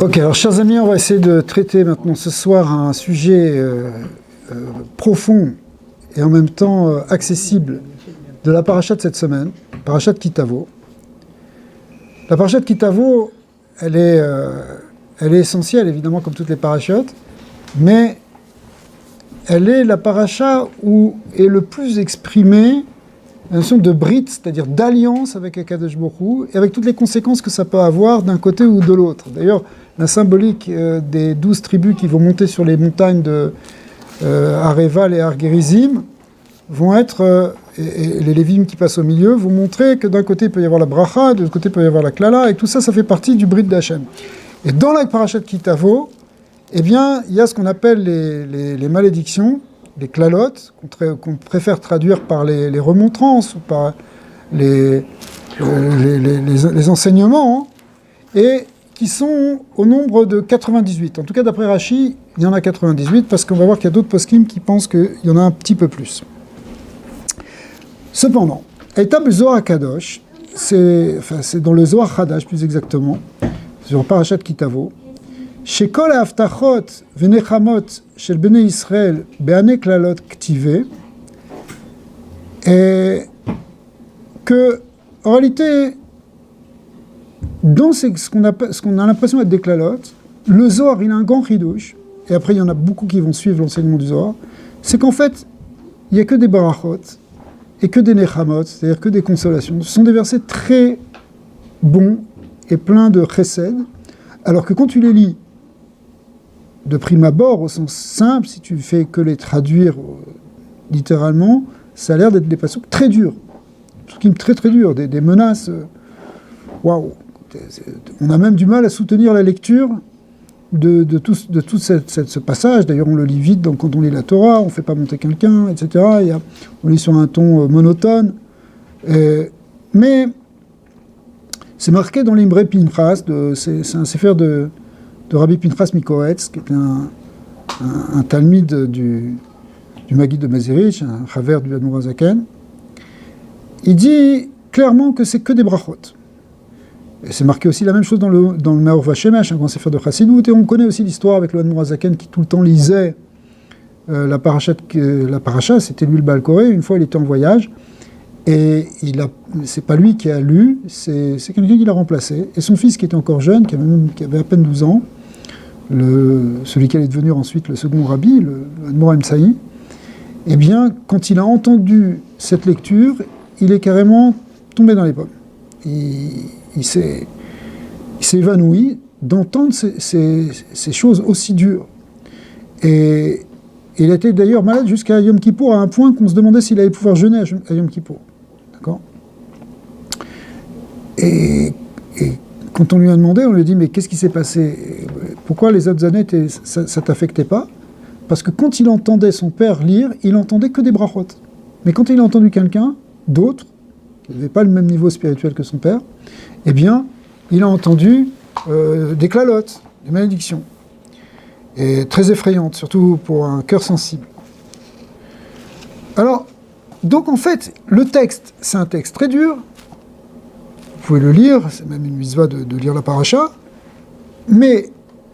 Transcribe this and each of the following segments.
Ok, alors chers amis, on va essayer de traiter maintenant ce soir un sujet profond et en même temps accessible de la paracha de cette semaine, paracha de Kitavo. La paracha de Kitavo, elle est essentielle évidemment comme toutes les parachutes, mais elle est la paracha où est le plus exprimée la notion de brit, c'est-à-dire d'alliance avec Akadosh Baruch Hu, et avec toutes les conséquences que ça peut avoir d'un côté ou de l'autre. D'ailleurs, la symbolique des 12 tribus qui vont monter sur les montagnes de Areval et Ar-Gerizim vont être, et les Lévim qui passent au milieu, vont montrer que d'un côté il peut y avoir la bracha, de l'autre côté il peut y avoir la klala, et tout ça, ça fait partie du brit d'Hachem. Et dans la parashat Kitavo, eh bien, il y a ce qu'on appelle les malédictions, les klalotes, qu'on préfère traduire par les remontrances ou par les enseignements, hein, et qui sont au nombre de 98. En tout cas, d'après Rashi, il y en a 98, parce qu'on va voir qu'il y a d'autres poskim qui pensent qu'il y en a un petit peu plus. Cependant, Eitab Zohar Kadosh, c'est dans le Zohar Hadash plus exactement, sur Parashat Kitavo, Shekol ha'aftachot v'nechamot shel bnei Israël be'ane klalot ktiveh, et que, en réalité, dans ce qu'on a l'impression d'être des klalotes, le Zohar, il a un grand chidouche, et après il y en a beaucoup qui vont suivre l'enseignement du Zohar, c'est qu'en fait, il n'y a que des barachot, et que des nechamot, c'est-à-dire que des consolations. Ce sont des versets très bons et pleins de chesed, alors que quand tu les lis de prime abord, au sens simple, si tu fais que les traduire littéralement, ça a l'air d'être des passages très durs, très très durs, des menaces. Waouh! On a même du mal à soutenir la lecture de tout ce passage. D'ailleurs, on le lit vite quand on lit la Torah, on ne fait pas monter quelqu'un, etc. On lit sur un ton monotone. Mais c'est marqué dans l'Imre Pinchas, c'est un sefer de Rabbi Pinchas Mikoretz, qui est un talmide du Maggid de Mezerich, un chaver du Admor HaZaken. Il dit clairement que c'est que des brachot. Et c'est marqué aussi la même chose dans le Meor Vashemesh, un grand sefer de Chassidut, et on connaît aussi l'histoire avec le Admor HaZaken qui tout le temps lisait la paracha, c'était lui le Baal Koré. Une fois il était en voyage, et c'est pas lui qui a lu, c'est quelqu'un qui l'a remplacé. Et son fils qui était encore jeune, qui avait à peine 12 ans, celui qui allait devenir ensuite le second rabbi, le Admor Emsaï, eh bien, quand il a entendu cette lecture, il est carrément tombé dans les pommes. Il s'est évanoui d'entendre ces choses aussi dures. Et il a été d'ailleurs malade jusqu'à Yom Kippour, à un point qu'on se demandait s'il allait pouvoir jeûner à Yom Kippour. D'accord ? Et quand on lui a demandé, on lui a dit « Mais qu'est-ce qui s'est passé ? Pourquoi les autres années, ça ne t'affectait pas ?» Parce que quand il entendait son père lire, il entendait que des brachot. Mais quand il a entendu quelqu'un d'autre, qui n'avait pas le même niveau spirituel que son père, eh bien, il a entendu des klalotes, des malédictions. Et très effrayantes, surtout pour un cœur sensible. Alors, donc en fait, le texte, c'est un texte très dur. Vous pouvez le lire, c'est même une mitzvah de lire la paracha. Mais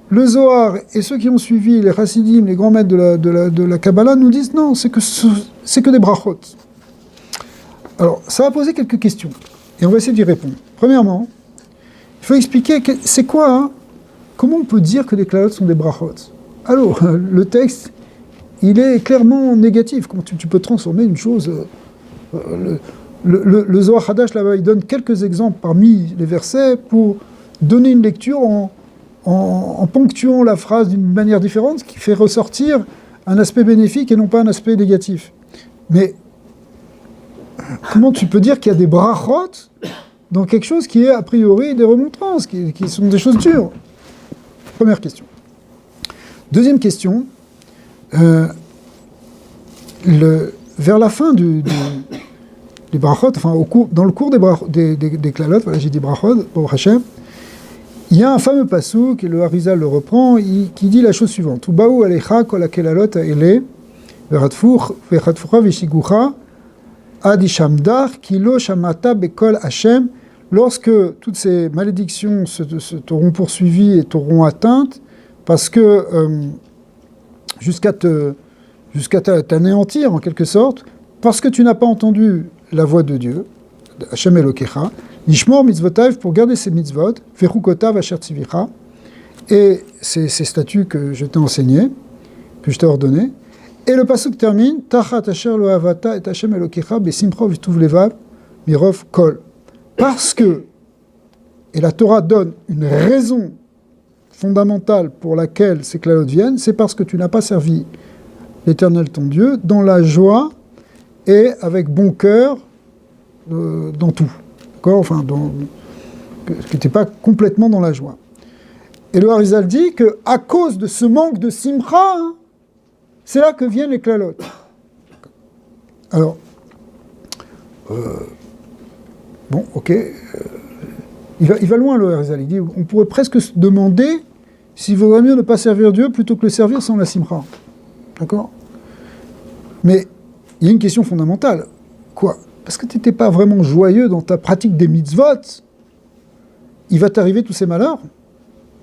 le Zohar et ceux qui ont suivi, les Chassidim, les grands maîtres de la Kabbalah, nous disent non, c'est que des brachot. Alors, ça va poser quelques questions, et on va essayer d'y répondre. Premièrement, il faut expliquer c'est quoi, hein, comment on peut dire que les klalotes sont des brachot. Alors, le texte, il est clairement négatif. Comment tu peux transformer une chose... Le Zohar Hadash, là-bas, il donne quelques exemples parmi les versets pour donner une lecture en ponctuant la phrase d'une manière différente, ce qui fait ressortir un aspect bénéfique et non pas un aspect négatif. Mais comment tu peux dire qu'il y a des brachot dans quelque chose qui est a priori des remontrances, qui sont des choses dures? Première question. Deuxième question, vers la fin des brachot, enfin dans le cours des klalotes, voilà, j'ai dit brachot, pour Hachem, il y a un fameux passouk, et le Harizal le reprend, qui dit la chose suivante: Ubaou alecha kol hakelalot haele, veratfucha veshigucha, Adi Shamdar, Kilo Shamata Bekol Hashem, lorsque toutes ces malédictions t'auront poursuivi et t'auront atteinte, parce que jusqu'à t'anéantir en quelque sorte, parce que tu n'as pas entendu la voix de Dieu, Hashem Elokecha, Nishmor mitzvotav, pour garder ses mitzvot, Vechukotav asher tzivicha, et ces statuts que je t'ai enseignés, que je t'ai ordonnés. Et le pasuk termine, Tachat asher lo avata et Hashem Elokecha besimcha v'tuv levav mirov kol. Parce que, et la Torah donne une raison fondamentale pour laquelle ces klalotes viennent, c'est parce que tu n'as pas servi l'Éternel ton Dieu dans la joie et avec bon cœur dans tout. D'accord ? Enfin, que tu n'étais pas complètement dans la joie. Et le Harizal dit qu'à cause de ce manque de simcha, c'est là que viennent les klalotes. Alors, bon, ok, il va loin le Harizal. Il dit, on pourrait presque se demander s'il vaudrait mieux ne pas servir Dieu plutôt que le servir sans la simcha. D'accord ? Mais il y a une question fondamentale. Quoi ? Parce que tu n'étais pas vraiment joyeux dans ta pratique des mitzvot, il va t'arriver tous ces malheurs.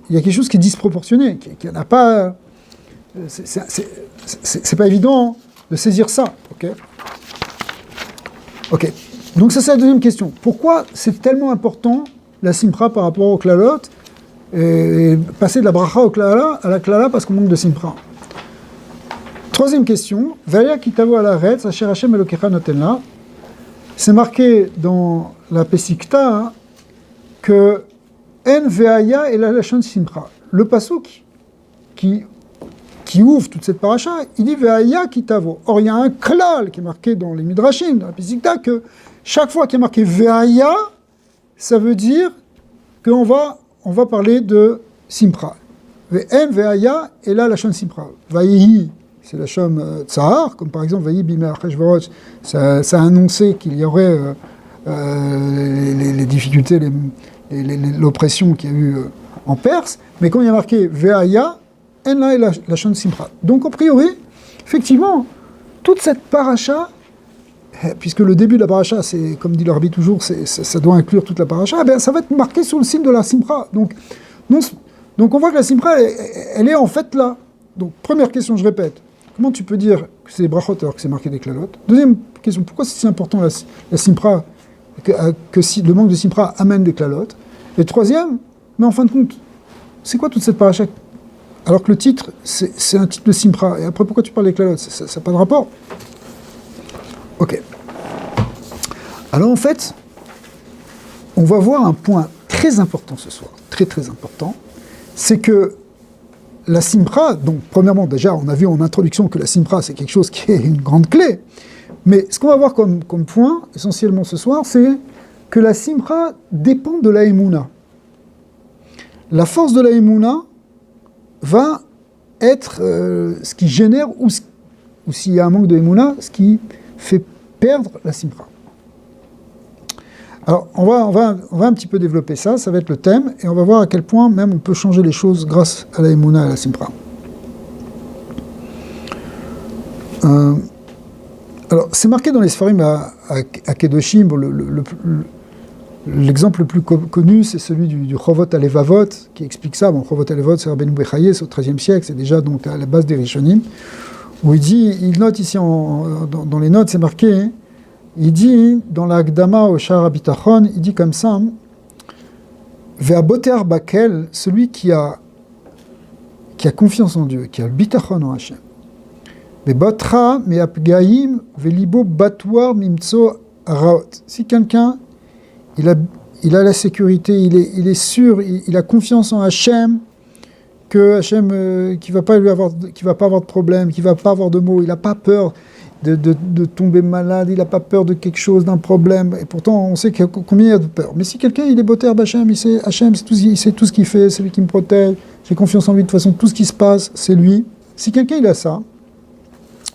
Il y a quelque chose qui est disproportionné, qui n'a pas... C'est pas évident de saisir ça. Ok. Donc ça, c'est la deuxième question. Pourquoi c'est tellement important, la simcha par rapport au klalot, et passer de la bracha au klala, à la klala parce qu'on manque de simcha? Troisième question. Vaya kitavo ala retz, asher Hashem Elokecha noten la. C'est marqué dans la Pesikta que En ve'aya et la lachon simcha. Le pasuk qui ouvre toute cette paracha, il dit ve'aya kitavo. Or, il y a un klal qui est marqué dans les Midrashim, dans la Pesikta, que chaque fois qu'il y a marqué ve'aya, ça veut dire qu'on va parler de simcha. Ve'en ve'aya et la lachon simcha. Vayehi, c'est la Shom Tsahar, comme par exemple Vayi Bimei Achashverosh, ça a annoncé qu'il y aurait les difficultés, l'oppression qu'il y a eu en Perse, mais quand il y a marqué Ve'aya, En la et la Shon Simcha. Donc a priori, effectivement, toute cette paracha, puisque le début de la paracha, c'est, comme dit le Rabbi toujours, ça doit inclure toute la paracha, ben, ça va être marqué sous le signe de la Simcha. Donc on voit que la Simcha, elle est en fait là. Donc première question, je répète. Comment tu peux dire que c'est des brachot alors que c'est marqué des klalotes? Deuxième question, pourquoi c'est si important la simpra, que si le manque de simpra amène des klalotes? Et troisième, mais en fin de compte, c'est quoi toute cette paracha? Alors que le titre, c'est un titre de simpra. Et après, pourquoi tu parles des klalotes? Ça n'a pas de rapport. Ok. Alors en fait, on va voir un point très important ce soir, très très important, c'est que la simpra, donc premièrement déjà on a vu en introduction que la simpra c'est quelque chose qui est une grande clé, mais ce qu'on va voir comme point essentiellement ce soir, c'est que la simpra dépend de la émouna. La force de la émouna va être ce qui génère, ou s'il y a un manque de émouna, ce qui fait perdre la simpra. Alors, on va un petit peu développer ça va être le thème, et on va voir à quel point même on peut changer les choses grâce à la émouna et à la simpra. Alors, c'est marqué dans les Sfarim à Kedoshim, l'exemple le plus connu, c'est celui du Chovot Alevavot, qui explique ça. Bon, Chovot Alevavot, c'est Rabbeinu Bechaye, c'est au XIIIe siècle, c'est déjà donc à la base des Rishonim, où il note ici, dans les notes, c'est marqué, hein, il dit, dans la Akdama au Sha'ar HaBitachon, il dit comme ça, Ve'aboter bakel, celui qui a confiance en Dieu, qui a le bitachon en Hashem. Ve'batra me'apgaim ve'libo batouar mimtso raot. Si quelqu'un, il a la sécurité, il est sûr, il a confiance en Hashem, que Hashem, qui va pas avoir de problème, qui va pas avoir de maux, il n'a pas peur de tomber malade, il n'a pas peur de quelque chose, d'un problème, et pourtant on sait combien il y a de peur. Mais si quelqu'un il est boter Hachem, il sait Hachem, il sait tout ce qu'il fait, c'est lui qui me protège, j'ai confiance en lui, de toute façon tout ce qui se passe, c'est lui. Si quelqu'un il a ça,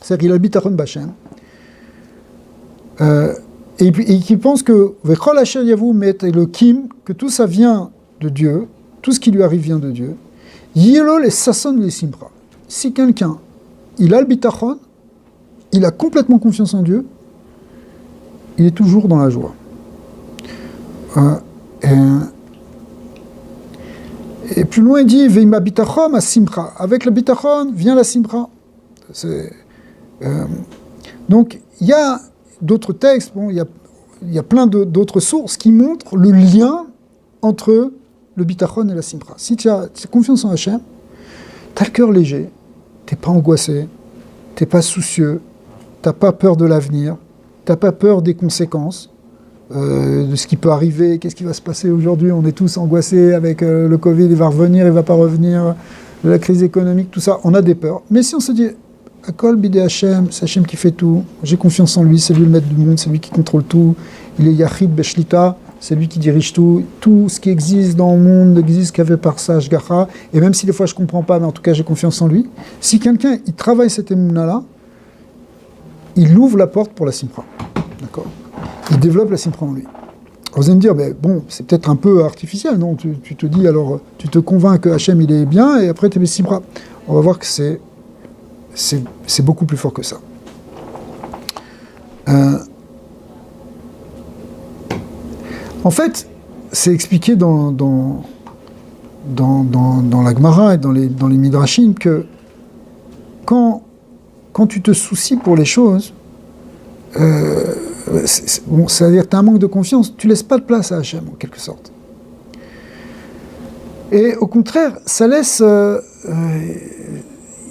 c'est-à-dire qu'il a le bitachon b'Hachem, et qui pense que Vechol Asher Yavu Met Elokim, que tout ça vient de Dieu, tout ce qui lui arrive vient de Dieu, Yilo les Sasson les Simpra. Si quelqu'un il a le bitachon, il a complètement confiance en Dieu, il est toujours dans la joie. Et plus loin, il dit Veima bitachon simcha. Avec le bitachon vient la simcha. Donc, il y a d'autres textes, bon, il y a plein d'autres sources qui montrent le lien entre le bitachon et la simcha. Si tu as confiance en Hachem, tu as le cœur léger, tu n'es pas angoissé, tu n'es pas soucieux, tu n'as pas peur de l'avenir, tu n'as pas peur des conséquences. De ce qui peut arriver, qu'est-ce qui va se passer aujourd'hui, on est tous angoissés avec le Covid, il va revenir, il ne va pas revenir, la crise économique, tout ça, on a des peurs. Mais si on se dit, Akol bidé Hachem, c'est Hachem qui fait tout, j'ai confiance en lui, c'est lui le maître du monde, c'est lui qui contrôle tout, il est Yachid Beshlita, c'est lui qui dirige tout ce qui existe dans le monde n'existe qu'avec par sa Ashgacha, et même si des fois je ne comprends pas, mais en tout cas j'ai confiance en lui, si quelqu'un il travaille cette émouna-là, il ouvre la porte pour la simcha. D'accord ? Il développe la simcha en lui. Alors vous allez me dire, mais bon, c'est peut-être un peu artificiel, non ? Tu te dis, alors, tu te convaincs que Hachem, il est bien, et après tu mets simcha. On va voir que c'est beaucoup plus fort que ça. En fait, c'est expliqué dans la Gemara et dans les Midrashim que quand tu te soucies pour les choses, c'est-à-dire que tu as un manque de confiance, tu ne laisses pas de place à Hachem, en quelque sorte. Et au contraire, ça laisse...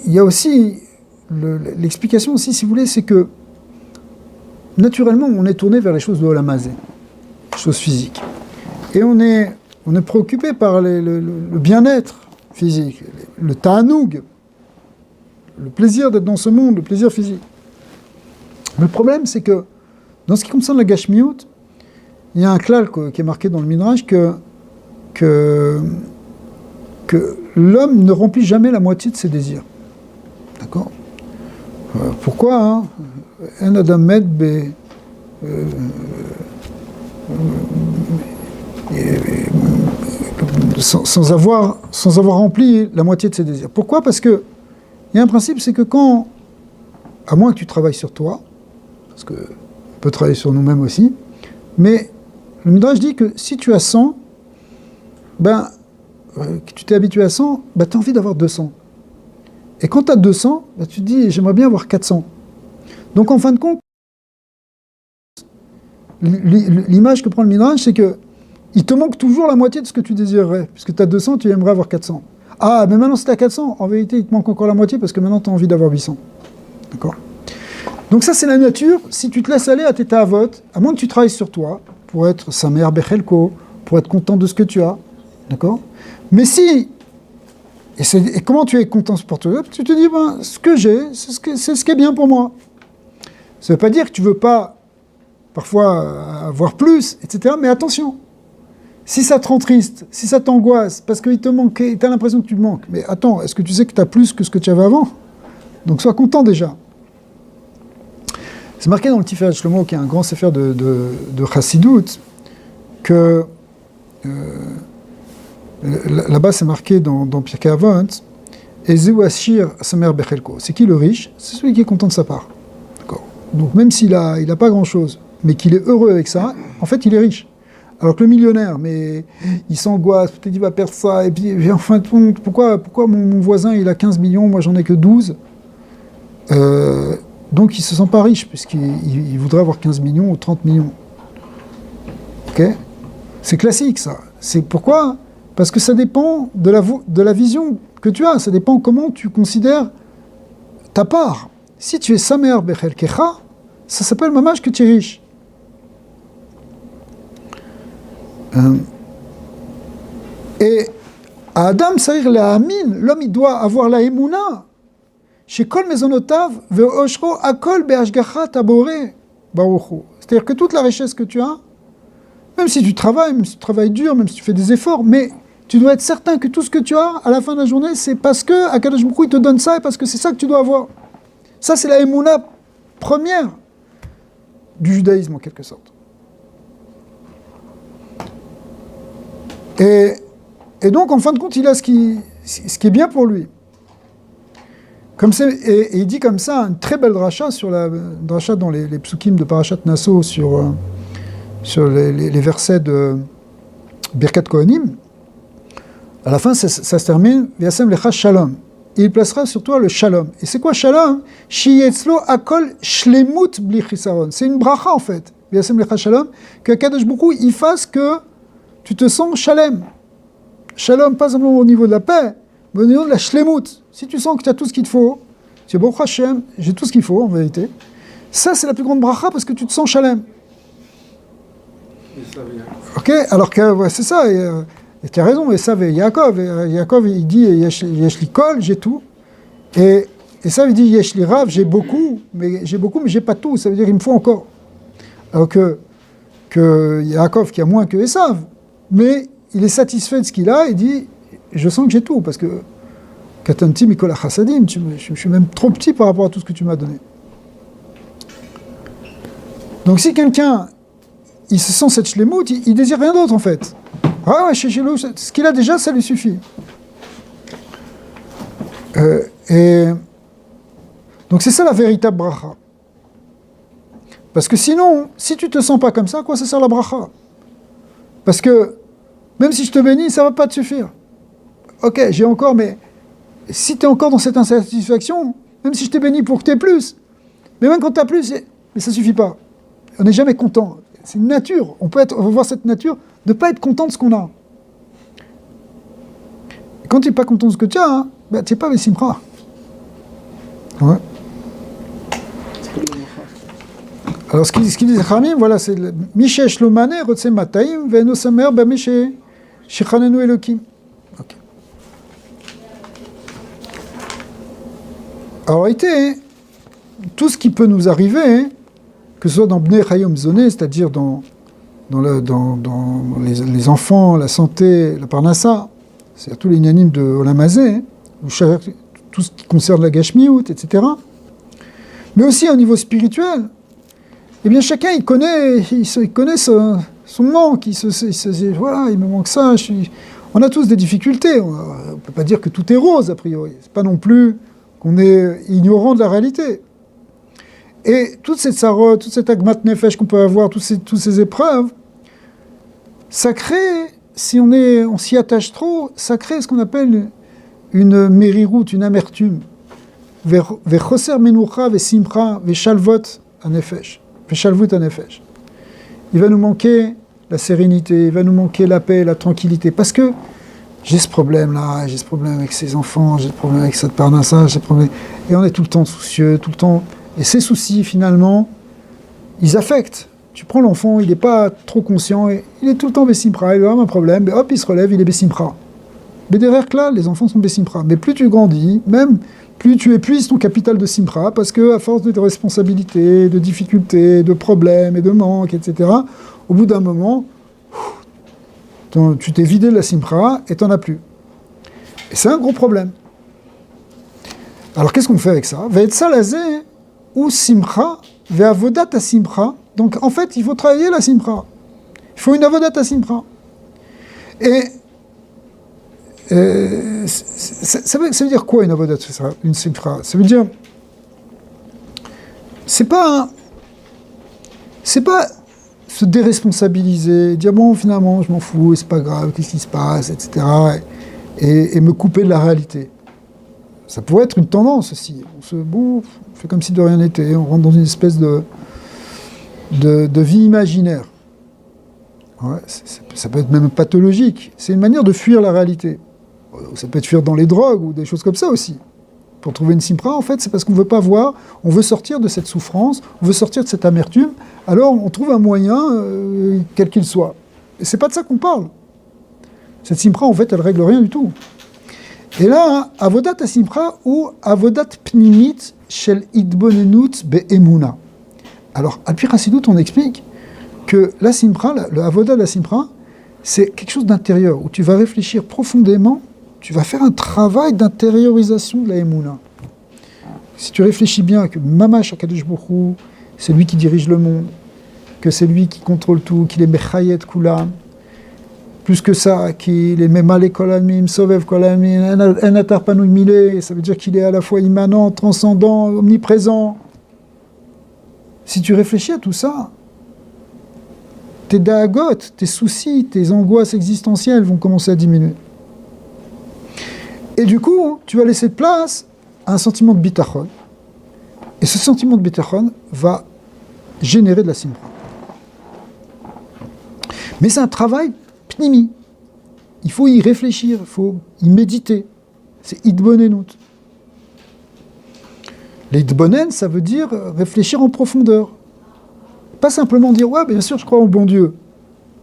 il y a aussi... l'explication aussi, si vous voulez, c'est que naturellement, on est tourné vers les choses de Olam Hazé, les choses physiques. Et on est préoccupé par le bien-être physique, le ta'anoug, le plaisir d'être dans ce monde, le plaisir physique. Mais le problème, c'est que dans ce qui concerne la Gashmiut, il y a un klal qui est marqué dans le Midrash que l'homme ne remplit jamais la moitié de ses désirs. D'accord ? Pourquoi un Adam med sans avoir rempli la moitié de ses désirs. Pourquoi ? Parce que il y a un principe, c'est que quand, à moins que tu travailles sur toi, parce qu'on peut travailler sur nous-mêmes aussi, mais le Midrash dit que si tu as 100, que tu t'es habitué à 100, tu as envie d'avoir 200. Et quand tu as 200, tu te dis, j'aimerais bien avoir 400. Donc en fin de compte, l'image que prend le Midrash, c'est que il te manque toujours la moitié de ce que tu désirerais, puisque tu as 200, tu aimerais avoir 400. Ah, mais maintenant, si tu as 400, en vérité, il te manque encore la moitié, parce que maintenant, tu as envie d'avoir 800. D'accord ? Donc ça, c'est la nature. Si tu te laisses aller à tes ta'avot, à moins que tu travailles sur toi, pour être samer bechelko, pour être content de ce que tu as, d'accord ? Mais si... Et comment tu es content pour toi ? Tu te dis, ce que j'ai, c'est ce qui est bien pour moi. Ça ne veut pas dire que tu ne veux pas, parfois, avoir plus, etc. Mais attention, si ça te rend triste, si ça t'angoisse, parce qu'il te manque, tu as l'impression que tu te manques, mais attends, est-ce que tu sais que tu as plus que ce que tu avais avant ? Donc sois content déjà. C'est marqué dans le Tiferet Shlomo, qui est un grand sefer de Chassidut, que là-bas c'est marqué dans Pirkei Avot, Ezeu Ashir Samer Bechelko. C'est qui le riche ? C'est celui qui est content de sa part. D'accord. Donc même s'il a pas grand-chose, mais qu'il est heureux avec ça, en fait il est riche. Alors que le millionnaire, mais il s'angoisse, peut-être il va perdre ça, et puis en fin de compte, pourquoi mon voisin il a 15 millions, moi j'en ai que 12 ? Donc il ne se sent pas riche, puisqu'il voudrait avoir 15 millions ou 30 millions. Ok ? C'est classique ça. C'est pourquoi ? Parce que ça dépend de la vision que tu as, ça dépend comment tu considères ta part. Si tu es Samer Bechelkecha, ça s'appelle Mamash que tu es riche. Et à Adam Saïr la Amin, l'homme il doit avoir la Emouna. Chez Kol Mezonotav, Ve'oshro Akol Be'ashgacha Taboré Baruchu. C'est-à-dire que toute la richesse que tu as, même si tu travailles dur, même si tu fais des efforts, mais tu dois être certain que tout ce que tu as à la fin de la journée, c'est parce que Akadosh Baruch Hu il te donne ça et parce que c'est ça que tu dois avoir. Ça, c'est la Emouna première du judaïsme en quelque sorte. Et donc, en fin de compte, il a ce qui est bien pour lui. Et il dit comme ça, une très belle dracha dracha dans les psukim de Parashat Nasso sur les versets de Birkat Kohanim, à la fin, ça se termine, V'yasem lecha shalom. Et il placera sur toi le shalom. Et c'est quoi shalom? Shiyetzlo akol shlemut bli chisaron. C'est une bracha en fait. V'yasem lecha shalom, que Kadosh Baruch Hu, il fasse que tu te sens shalem. Shalom, pas simplement au niveau de la paix, mais au niveau de la shlemut. Si tu sens que tu as tout ce qu'il te faut, tu dis Baruch Hashem, j'ai tout ce qu'il faut en vérité. Ça, c'est la plus grande bracha parce que tu te sens shalem. Ok, alors que ouais, c'est ça. Et tu as raison, et ça, Yaakov, il dit Yesh li kol, j'ai tout. Et ça, il dit Yesh li rav, j'ai beaucoup, mais j'ai pas tout. Ça veut dire il me faut encore. Alors que Yaakov, qui a moins que Esav, mais il est satisfait de ce qu'il a, il dit je sens que j'ai tout, parce que Katanti Mikola Chassadim, je suis même trop petit par rapport à tout ce que tu m'as donné. Donc si quelqu'un, il se sent cette shlemut, il désire rien d'autre en fait. Ah ouais, ce qu'il a déjà, ça lui suffit. Et donc c'est ça la véritable bracha. Parce que sinon, si tu te sens pas comme ça, à quoi ça sert la bracha? Parce que même si je te bénis, ça va pas te suffire. Ok, j'ai encore, mais si tu es encore dans cette insatisfaction, même si je t'ai béni pour que tu aies plus, mais même quand tu as plus, mais ça suffit pas. On n'est jamais content. C'est une nature. On va voir cette nature de ne pas être content de ce qu'on a. Et quand tu n'es pas content de ce que tu as, hein, ben, tu n'es pas Vessimcha. Ouais. Alors ce qu'il dit Khamim, voilà, c'est Mishesh Lomane, Rotse Mataim, Veno Samer, Bamishe, Shechanenu Elokim. Ok. Alors, en réalité, tout ce qui peut nous arriver, que ce soit dans Bnei Chayom Zoné, c'est-à-dire dans les enfants, la santé, la parnassa, c'est-à-dire tous les inanimes de Olamazé, tout ce qui concerne la Gashmiout, etc. Mais aussi au niveau spirituel, eh bien chacun il connaît son manque, voilà, il me manque ça, on a tous des difficultés, on ne peut pas dire que tout est rose a priori, c'est pas non plus qu'on est ignorant de la réalité. Et toute cette sarot, toute cette agmat nefesh qu'on peut avoir, toutes ces épreuves, ça crée, si on s'y attache trop, ça crée ce qu'on appelle une mériroute, une amertume. Vechoser menucha vesimcha veshalvot anefesh. Veshalvut anefesh. Il va nous manquer la sérénité, il va nous manquer la paix, la tranquillité, parce que j'ai ce problème-là, j'ai ce problème avec ces enfants, j'ai ce problème avec cette parnassa, j'ai ce problème... Et on est tout le temps soucieux, tout le temps... Et ces soucis, finalement, ils affectent. Tu prends l'enfant, il n'est pas trop conscient, il est tout le temps Bessimpra, il a un problème, hop, il se relève, il est Bessimpra. Mais derrière là, les enfants sont Bessimpra. Mais plus tu grandis, même plus tu épuises ton capital de Simpra, parce que à force de tes responsabilités, de difficultés, de problèmes et de manques, etc., au bout d'un moment, tu t'es vidé de la Simpra et tu n'en as plus. Et c'est un gros problème. Alors qu'est-ce qu'on fait avec ça? Ve'etza lazé ou Simcha, ve'avodat à Simcha. Donc en fait, il faut travailler la Simcha. Il faut une avodat à Simcha. Et ça veut dire quoi une avodat une Simcha? Ça veut dire, c'est pas se déresponsabiliser, dire bon finalement je m'en fous, c'est pas grave, qu'est-ce qui se passe, etc. Et me couper de la réalité. Ça pourrait être une tendance aussi. On fait comme si de rien n'était, on rentre dans une espèce de vie imaginaire. Ouais, ça peut être même pathologique. C'est une manière de fuir la réalité. Ça peut être fuir dans les drogues ou des choses comme ça aussi. Pour trouver une simpra, en fait, c'est parce qu'on ne veut pas voir, on veut sortir de cette souffrance, on veut sortir de cette amertume, alors on trouve un moyen, quel qu'il soit. Et c'est pas de ça qu'on parle. Cette simpra, en fait, elle règle rien du tout. Et là, avodat asimpra ou avodat pnimit shel idbonenut be'emuna. Alors, à Pi Chassidut, on explique que la simpra, le avodat de la simpra, c'est quelque chose d'intérieur, où tu vas réfléchir profondément, tu vas faire un travail d'intériorisation de la emuna. Si tu réfléchis bien que Mamash HaKadosh Baruch Hu, c'est lui qui dirige le monde, que c'est lui qui contrôle tout, qu'il est Mechayet Kulam, plus que ça, qu'il est Memale Kolamim, Sovev Kolamim, Enatar Panoui Mile, ça veut dire qu'il est à la fois immanent, transcendant, omniprésent. Si tu réfléchis à tout ça, tes daagotes, tes soucis, tes angoisses existentielles vont commencer à diminuer. Et du coup, tu vas laisser de place à un sentiment de bitachon. Et ce sentiment de bitachon va générer de la simra. Mais c'est un travail pnimi. Il faut y réfléchir, il faut y méditer. C'est idbonenut. L'idbonen, ça veut dire réfléchir en profondeur. Pas simplement dire, ouais, bien sûr, je crois au bon Dieu.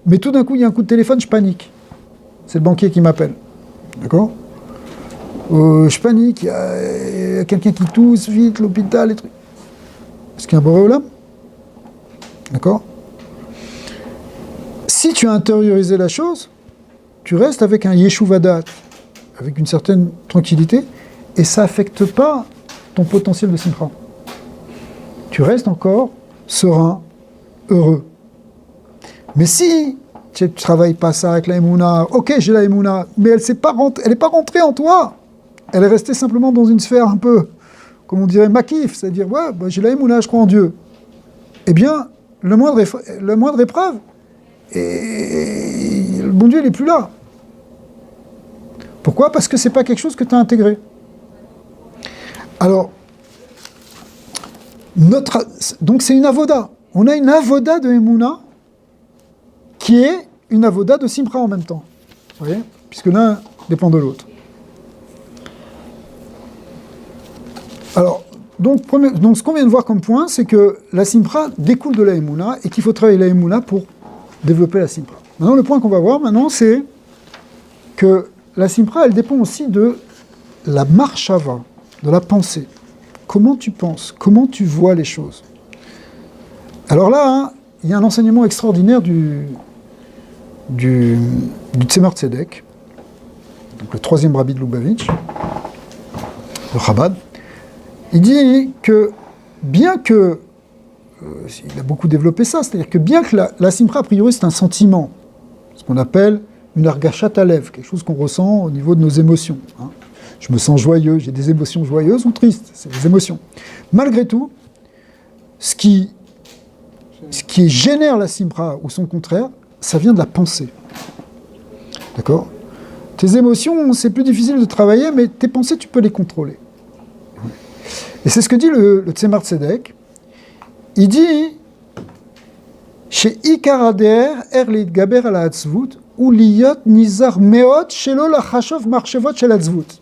Mais tout d'un coup, il y a un coup de téléphone, je panique. C'est le banquier qui m'appelle. D'accord ? Je panique, il y a quelqu'un qui tousse, vite, l'hôpital, les trucs. Est-ce qu'il y a un boré olam ? D'accord ? Si tu as intériorisé la chose, tu restes avec un yeshuvadat, avec une certaine tranquillité, et ça n'affecte pas ton potentiel de simcha. Tu restes encore serein, heureux. Mais si tu ne travailles pas ça avec la émouna, ok, j'ai la émouna, mais elle n'est pas rentrée en toi. Elle est restée simplement dans une sphère un peu, comme on dirait, makif, c'est-à-dire, ouais, bah, j'ai la émouna, je crois en Dieu. Eh bien, le moindre épreuve, et le bon Dieu, il n'est plus là. Pourquoi ? Parce que ce n'est pas quelque chose que tu as intégré. Alors, donc c'est une avoda. On a une avoda de Emouna qui est une avoda de Simcha en même temps. Vous voyez ? Puisque l'un dépend de l'autre. Alors, donc ce qu'on vient de voir comme point, c'est que la Simcha découle de la Emouna et qu'il faut travailler la Emouna pour développer la Simcha. Maintenant, le point qu'on va voir maintenant, c'est que la Simcha, elle dépend aussi de la marshava, de la pensée. Comment tu penses, comment tu vois les choses. Alors là, hein, il y a un enseignement extraordinaire du Tzemar Tzedek, donc le troisième rabbi de Lubavitch, le Chabad. Il dit que bien que, il a beaucoup développé ça, c'est-à-dire que bien que la simcha, a priori, c'est un sentiment, ce qu'on appelle une argachat alev, quelque chose qu'on ressent au niveau de nos émotions. Hein. Je me sens joyeux, j'ai des émotions joyeuses ou tristes, c'est des émotions. Malgré tout, ce qui génère la simcha ou son contraire, ça vient de la pensée. D'accord ? Tes émotions, c'est plus difficile de travailler, mais tes pensées, tu peux les contrôler. Et c'est ce que dit le Tzemar Tzedek. Il dit chez Ikarader erlit gaber al ha'atzvut ou liyot nizar meot shelo lachashov marchevot shel ha'atzvut.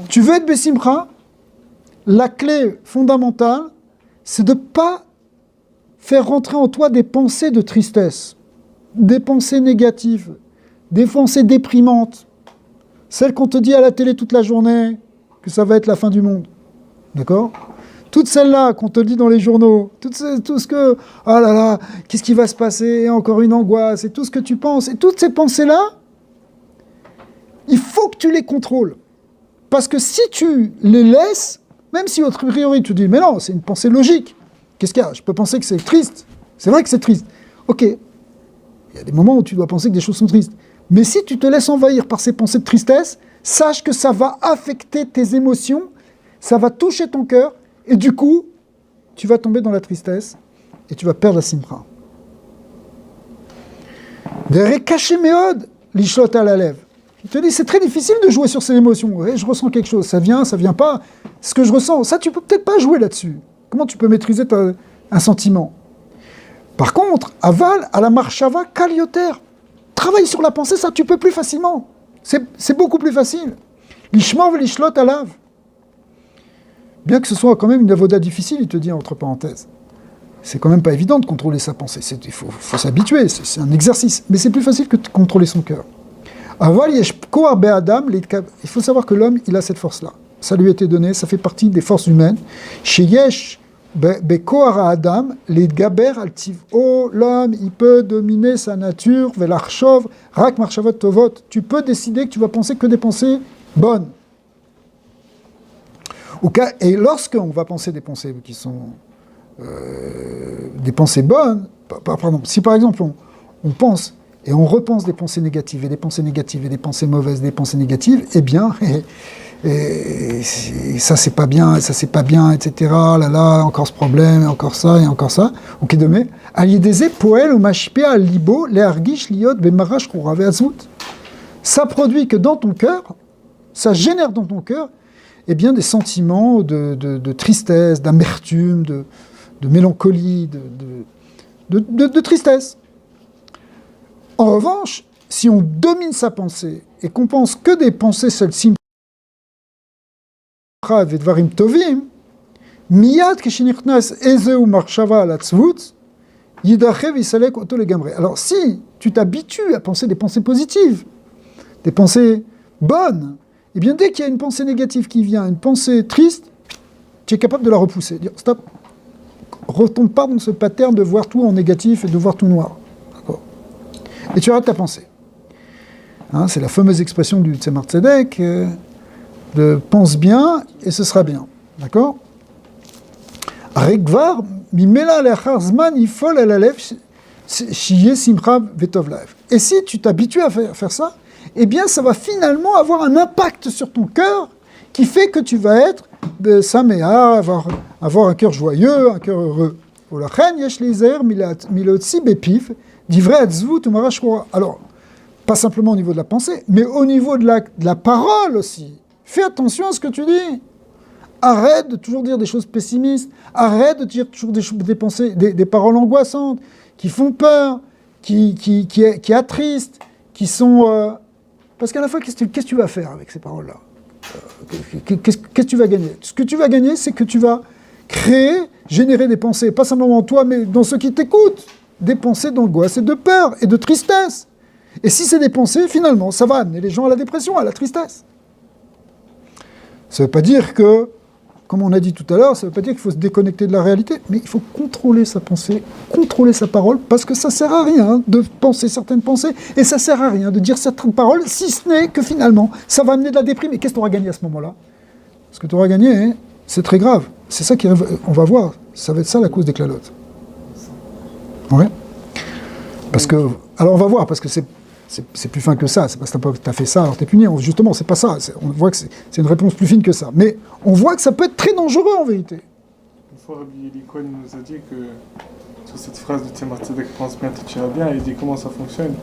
Tu veux être besimcha? La clé fondamentale, c'est de ne pas faire rentrer en toi des pensées de tristesse, des pensées négatives, des pensées déprimantes, celles qu'on te dit à la télé toute la journée que ça va être la fin du monde. D'accord ? Toutes celles-là qu'on te dit dans les journaux, tout ce que, ah là là, qu'est-ce qui va se passer, encore une angoisse, et tout ce que tu penses, et toutes ces pensées-là, il faut que tu les contrôles. Parce que si tu les laisses, même si a priori tu dis, mais non, c'est une pensée logique, qu'est-ce qu'il y a ? Je peux penser que c'est triste, c'est vrai que c'est triste. Ok, il y a des moments où tu dois penser que des choses sont tristes. Mais si tu te laisses envahir par ces pensées de tristesse, sache que ça va affecter tes émotions, ça va toucher ton cœur, et du coup, tu vas tomber dans la tristesse, et tu vas perdre la simcha. Caché méode, l'ishlot à la lèvre. Il te dit, c'est très difficile de jouer sur ces émotions. Ouais, je ressens quelque chose, ça vient pas. Ce que je ressens, ça, tu peux peut-être pas jouer là-dessus. Comment tu peux maîtriser un sentiment ? Par contre, aval, à la marshava, kalioter. Travaille sur la pensée, ça, tu peux plus facilement. C'est beaucoup plus facile. L'ishmor l'ishlot alav. Bien que ce soit quand même une avoda difficile, il te dit entre parenthèses. C'est quand même pas évident de contrôler sa pensée. Il faut s'habituer, c'est un exercice. Mais c'est plus facile que de contrôler son cœur. Il faut savoir que l'homme, il a cette force-là. Ça lui a été donné, ça fait partie des forces humaines. Adam, l'homme, il peut dominer sa nature, rak marchavot tovot. Tu peux décider que tu vas penser que des pensées bonnes. Et lorsqu'on va penser des pensées qui sont des pensées bonnes, pardon, si par exemple on pense et on repense des pensées négatives et des pensées négatives et des pensées mauvaises, des pensées négatives, eh bien, et ça c'est pas bien, etc. Là, encore ce problème, encore ça et encore ça. Ok, demain. Ça produit que dans ton cœur, ça génère dans ton cœur eh bien, des sentiments de tristesse, d'amertume, de mélancolie, de tristesse. En revanche, si on domine sa pensée et qu'on pense que des pensées celles-ci, ודברים טובים, מיד כשנכנס איזהו מחשבה על עצבות, יידחה ויסלק אותו לגמרי. Alors si tu t'habitues à penser des pensées positives, des pensées bonnes, eh bien dès qu'il y a une pensée négative qui vient, une pensée triste, tu es capable de la repousser. Dire stop, retombe pas dans ce pattern de voir tout en négatif et de voir tout noir. D'accord. Et tu arrêtes ta pensée. Hein, c'est la fameuse expression du Tzemar Tzedek, de pense bien et ce sera bien. D'accord? Regvar mimela lechar zman yifol el alev shiye simcha vetov laev. Et si tu t'habitues à faire ça, eh bien ça va finalement avoir un impact sur ton cœur qui fait que tu vas être saméa, avoir un cœur joyeux, un cœur heureux. Olachen yesh leizer milotzi bepif divrei atzvut umara shkora. Alors, pas simplement au niveau de la pensée, mais au niveau de la parole aussi. Fais attention à ce que tu dis. Arrête de toujours dire des choses pessimistes. Arrête de dire toujours des pensées, des paroles angoissantes, qui font peur, qui attristent, qui sont... Parce qu'à la fois, qu'est-ce que tu vas faire avec ces paroles-là? Qu'est-ce que tu vas gagner? Ce que tu vas gagner, c'est que tu vas créer, générer des pensées, pas simplement en toi, mais dans ceux qui t'écoutent, des pensées d'angoisse et de peur et de tristesse. Et si c'est des pensées, finalement, ça va amener les gens à la dépression, à la tristesse. Ça ne veut pas dire que, comme on a dit tout à l'heure, ça ne veut pas dire qu'il faut se déconnecter de la réalité, mais il faut contrôler sa pensée, contrôler sa parole, parce que ça ne sert à rien de penser certaines pensées, et ça ne sert à rien de dire certaines paroles, si ce n'est que finalement, ça va amener de la déprime. Et qu'est-ce que tu auras gagné à ce moment-là? Ce que tu auras gagné, hein, c'est très grave. C'est ça qu'on va voir. Ça va être ça la cause des clalotes. Ouais. Parce que, alors on va voir, parce que c'est plus fin que ça, c'est parce que tu as fait ça, alors tu es puni. Justement, c'est pas ça. On voit que c'est une réponse plus fine que ça. Mais on voit que ça peut être très dangereux en vérité. Une fois, Rabbi Eli Cohen nous a dit que, sur cette phrase de Tzemar Tzedek, pense bien, tu iras bien, il dit comment ça fonctionne.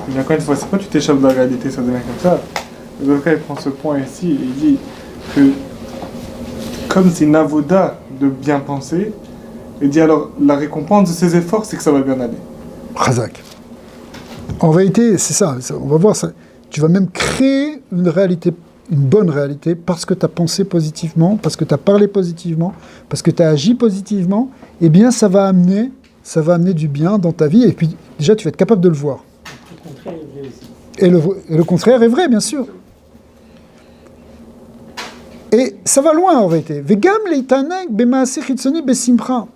Il dit encore une fois, c'est pas tu t'échappes de la réalité, ça devient comme ça. Le Rav il prend ce point ici et il dit que, comme c'est une avoda de bien penser, il dit alors la récompense de ses efforts, c'est que ça va bien aller. Razak. En vérité, c'est ça, on va voir ça. Tu vas même créer une réalité, une bonne réalité, parce que tu as pensé positivement, parce que tu as parlé positivement, parce que tu as agi positivement, eh bien ça va amener du bien dans ta vie, et puis déjà tu vas être capable de le voir. Le contraire est vrai aussi. Et le contraire est vrai, bien sûr. Et ça va loin en vérité. Vegam leitaneg bemaaseh chitzoni besimcha.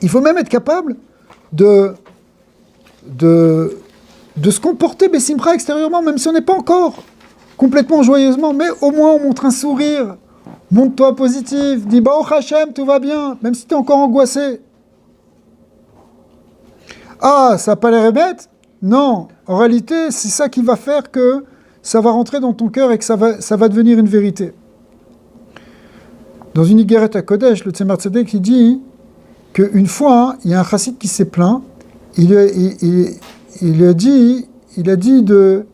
Il faut même être capable de se comporter besimcha extérieurement, même si on n'est pas encore complètement joyeusement, mais au moins on montre un sourire, montre-toi positif, dis Baruch Hashem, tout va bien, même si tu es encore angoissé. Ah, ça n'a pas l'air bête? Non, en réalité, c'est ça qui va faire que ça va rentrer dans ton cœur et que ça va devenir une vérité. Dans une Igeret à Kodesh, le Tzemar Tzedek, il dit qu'une fois, il y a un chassid qui s'est plaint, il a dit de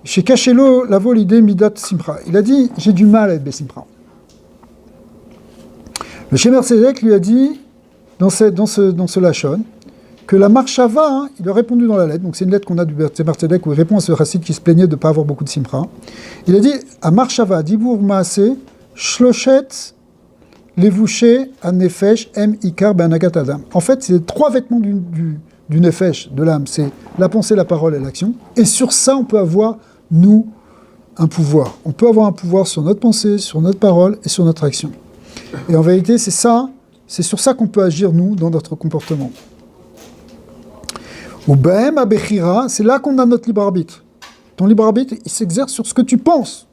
chez Kachelo la volide midat simcha. Il a dit j'ai du mal à être besimcha. Le Tzemar Tzedek lui a dit dans ce lachon que la marshava, hein, il a répondu dans la lettre. Donc c'est une lettre qu'on a du Tzemar Tzedek où il répond à ce chassid qui se plaignait de ne pas avoir beaucoup de simcha. Il a dit à marshava dibur maase shloshet levouché à nefesh em ikar be'anagat adam. En fait, c'est 3 vêtements du nefesh, de l'âme, c'est la pensée, la parole et l'action. Et sur ça, on peut avoir, nous, un pouvoir. On peut avoir un pouvoir sur notre pensée, sur notre parole et sur notre action. Et en vérité, c'est sur ça qu'on peut agir, nous, dans notre comportement. Ou Behem Abechira, c'est là qu'on a notre libre arbitre. Ton libre arbitre, il s'exerce sur ce que tu penses,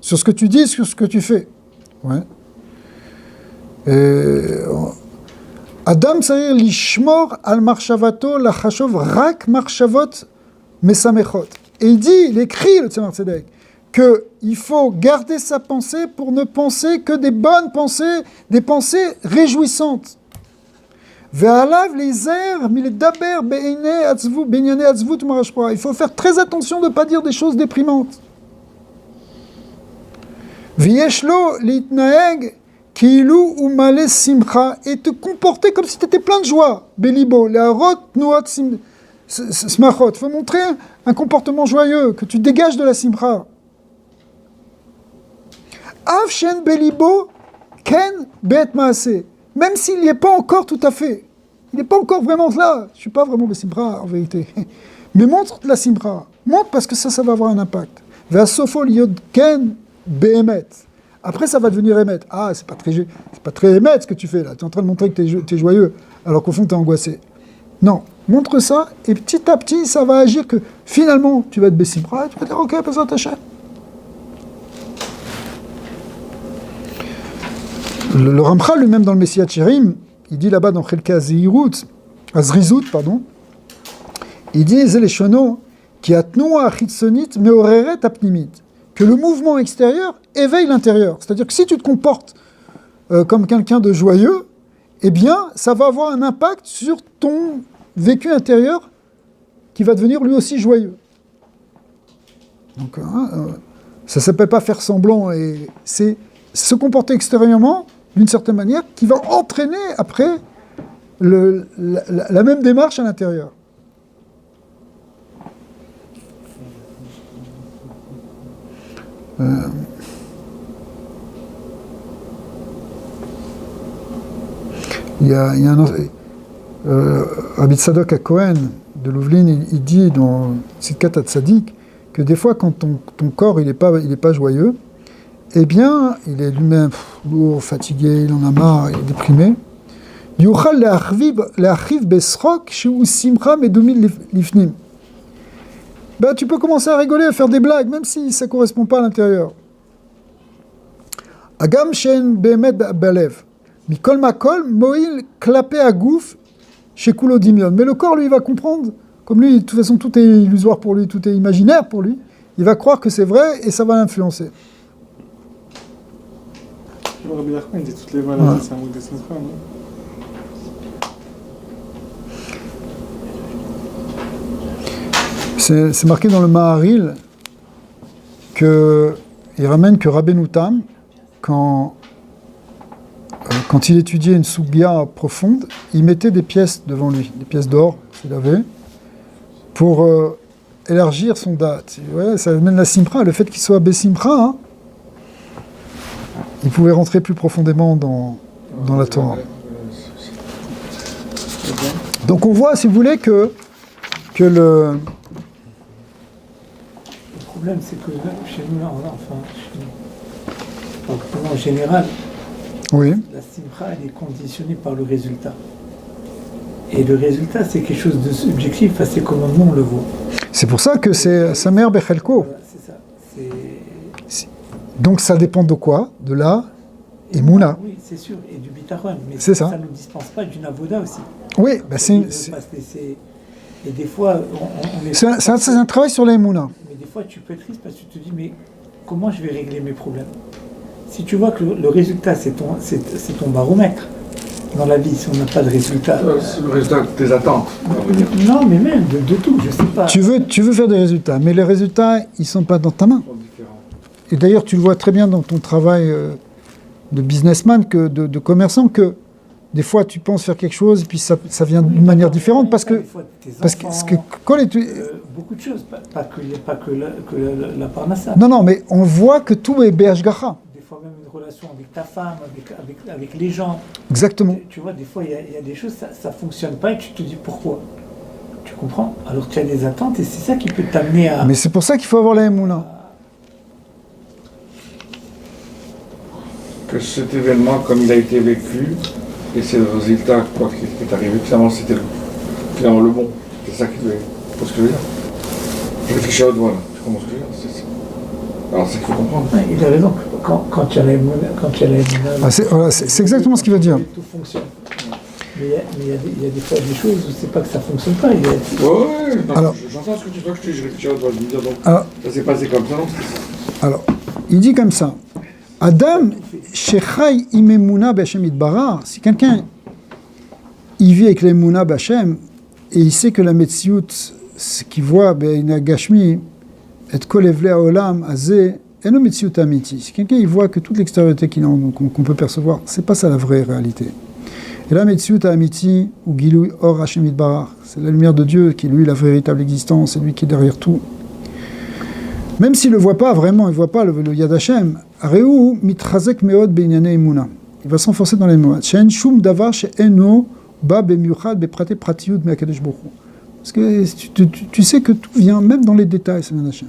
sur ce que tu dis, sur ce que tu fais. Ouais. Adam tzarich lishmor al marshavato lachashov rak marshavot mesamechot. Et il écrit, le Tzemar Tzedek, qu'il faut garder sa pensée pour ne penser que des bonnes pensées, des pensées réjouissantes. Il faut faire très attention de ne pas dire des choses déprimantes. Et te comporter comme si tu étais plein de joie. Il faut montrer un comportement joyeux, que tu dégages de la simcha. Même s'il n'y est pas encore tout à fait. Il n'est pas encore vraiment là. Je ne suis pas vraiment simcha en vérité. Mais montre la simcha. Montre parce que ça va avoir un impact. Après, ça va devenir émet. Ah, c'est pas très émet ce que tu fais là. Tu es en train de montrer que tu es joyeux, alors qu'au fond, tu es angoissé. Non, montre ça, et petit à petit, ça va agir que finalement, tu vas être bessimra, et tu vas dire, ok, passe à ta chaîne. Le Ramchal lui-même dans le Messiat Chirim, il dit là-bas dans Chelka Zrizut, il dit Zeleshono qui atnoua achitzonit meoreret apnimit, que le mouvement extérieur éveille l'intérieur. C'est-à-dire que si tu te comportes comme quelqu'un de joyeux, eh bien, ça va avoir un impact sur ton vécu intérieur qui va devenir lui aussi joyeux. Donc, ça ne s'appelle pas faire semblant, et c'est se comporter extérieurement d'une certaine manière qui va entraîner après la même démarche à l'intérieur. Il y a un Rabbi Tzadok à Cohen de Louvlin, il dit dans Tzidkat HaTzadik que des fois quand ton corps il est pas joyeux, eh bien il est lui-même lourd, fatigué, il en a marre, il est déprimé. Yuchal le'achiv besrok shehu simcha medomid lifnim. Ben, tu peux commencer à rigoler, à faire des blagues, même si ça ne correspond pas à l'intérieur. Agam shen be'emet balev. Mikol makol moil klapé agouf shekulo dimion. Mais le corps, lui, il va comprendre, comme lui, de toute façon, tout est illusoire pour lui, tout est imaginaire pour lui, il va croire que c'est vrai et ça va l'influencer. Rabbi Nachman dit toutes les maladies, c'est un mot de simcha, non? C'est marqué dans le Maharil qu'il ramène que Rabbeinu Tam, quand il étudiait une soubia profonde, il mettait des pièces devant lui, des pièces d'or qu'il avait, pour élargir son date. Ouais, ça amène la simcha, le fait qu'il soit bessimcha, hein, il pouvait rentrer plus profondément dans la Torah. Donc on voit, si vous voulez, que le problème, c'est que chez nous, là, en général, oui. La simcha, elle est conditionnée par le résultat. Et le résultat, c'est quelque chose de subjectif, c'est comment nous on le voit. C'est pour ça que c'est Samer Bechelko. Voilà, c'est ça. Donc ça dépend de quoi? De la Emouna. Oui, c'est sûr, et du bitaron. Mais c'est ça. Ça ne nous dispense pas d'une avoda aussi. Oui, bah et des fois, c'est un travail sur la Emouna. Mais des fois, tu peux être triste parce que tu te dis, mais comment je vais régler mes problèmes? Si tu vois que le résultat, c'est ton baromètre dans la vie, si on n'a pas de résultat... C'est le résultat de tes attentes. Non, mais même de tout, je sais pas. Tu veux faire des résultats, mais les résultats, ils ne sont pas dans ta main. Et d'ailleurs, tu le vois très bien dans ton travail de businessman, de commerçant, que des fois, tu penses faire quelque chose, et puis ça vient d'une manière différente, parce que beaucoup de choses, pas que la parnassa. Non, mais on voit que tout est BHGH. Des fois même une relation avec ta femme, avec les gens. Exactement. Tu vois, des fois il y a des choses, ça fonctionne pas et tu te dis pourquoi. Tu comprends? Alors tu as des attentes et c'est ça qui peut t'amener à... Mais c'est pour ça qu'il faut avoir la Emouna. Que cet événement, comme il a été vécu, et c'est le résultat quoi, qui est arrivé, finalement c'était finalement le bon. C'est ça qui devait... Tu vois ce que je veux dire? Je réfléchis à haute voix là. Tu comprends ce que je veux dire? C'est ça. Alors c'est qu'il faut comprendre. Ouais, il a raison. Quand tu as la c'est exactement ce qu'il veut dire. Tout fonctionne. Mais il y a des fois des choses où c'est pas que ça fonctionne pas. Alors, j'entends ce que tu dois que je réfléchis à haute voix. Je me dis donc, ça s'est passé comme ça, non? Alors, il dit comme ça. Adam, Shechai Imemuna B'Hashem Yitbarach, si quelqu'un il vit avec l'Emouna B'Hashem, et il sait que la Metsiout, ce qu'il voit, Be'ina Gashmi, et Kolevle Haolam, Azeh, et le Metsiout Amiti. Si quelqu'un il voit que toute l'extériorité qu'on peut percevoir, c'est pas ça la vraie réalité. Et la Metsiout Amiti, ou Gilou Or Hashem Yitbarach, c'est la lumière de Dieu qui est lui la véritable existence, c'est lui qui est derrière tout. Même s'il ne le voit pas vraiment, il ne voit pas le Yad Hashem, Areu mitrazek meod beinyane emuna. Il va s'enfoncer dans les mots. She'en shum davar she'eno ba bemiuchad beprate pratiyut me'akadosh baruch hu. Parce que tu sais que tout vient, même dans les détails, c'est Yad Hashem.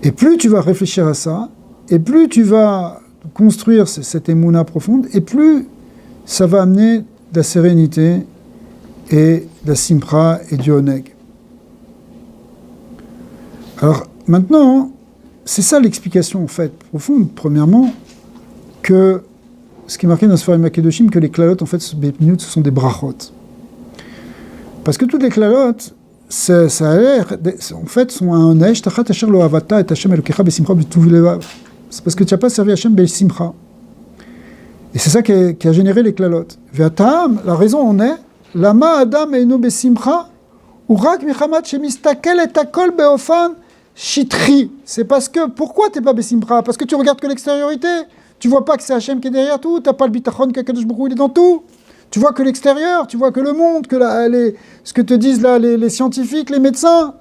Et plus tu vas réfléchir à ça, et plus tu vas construire cette emuna profonde, et plus ça va amener de la sérénité et de la simpra et du oneg. Alors maintenant, c'est ça l'explication en fait profonde. Premièrement, que ce qui est marqué dans Sfarim Akedoshim, que les klalot en fait, ce sont des brachot. Parce que toutes les klalot, ça a l'air, en fait, sont un neige, tachat asher lo avata et Hashem elokecha besimcha b'tuv levav. C'est parce que tu n'as pas servi Hashem besimcha. Et c'est ça qui a généré les klalot. Ve'atam, la raison en est, lama adam eino besimcha, ou rak michamat shemistakel et akol beofan Chitri, c'est parce que, pourquoi t'es pas Bessimra? Parce que tu regardes que l'extériorité, tu vois pas que c'est Hachem qui est derrière tout, t'as pas le bitachon qu'Akadosh Baruch Hu il est dans tout, tu vois que l'extérieur, tu vois que le monde, que ce que te disent là les scientifiques, les médecins.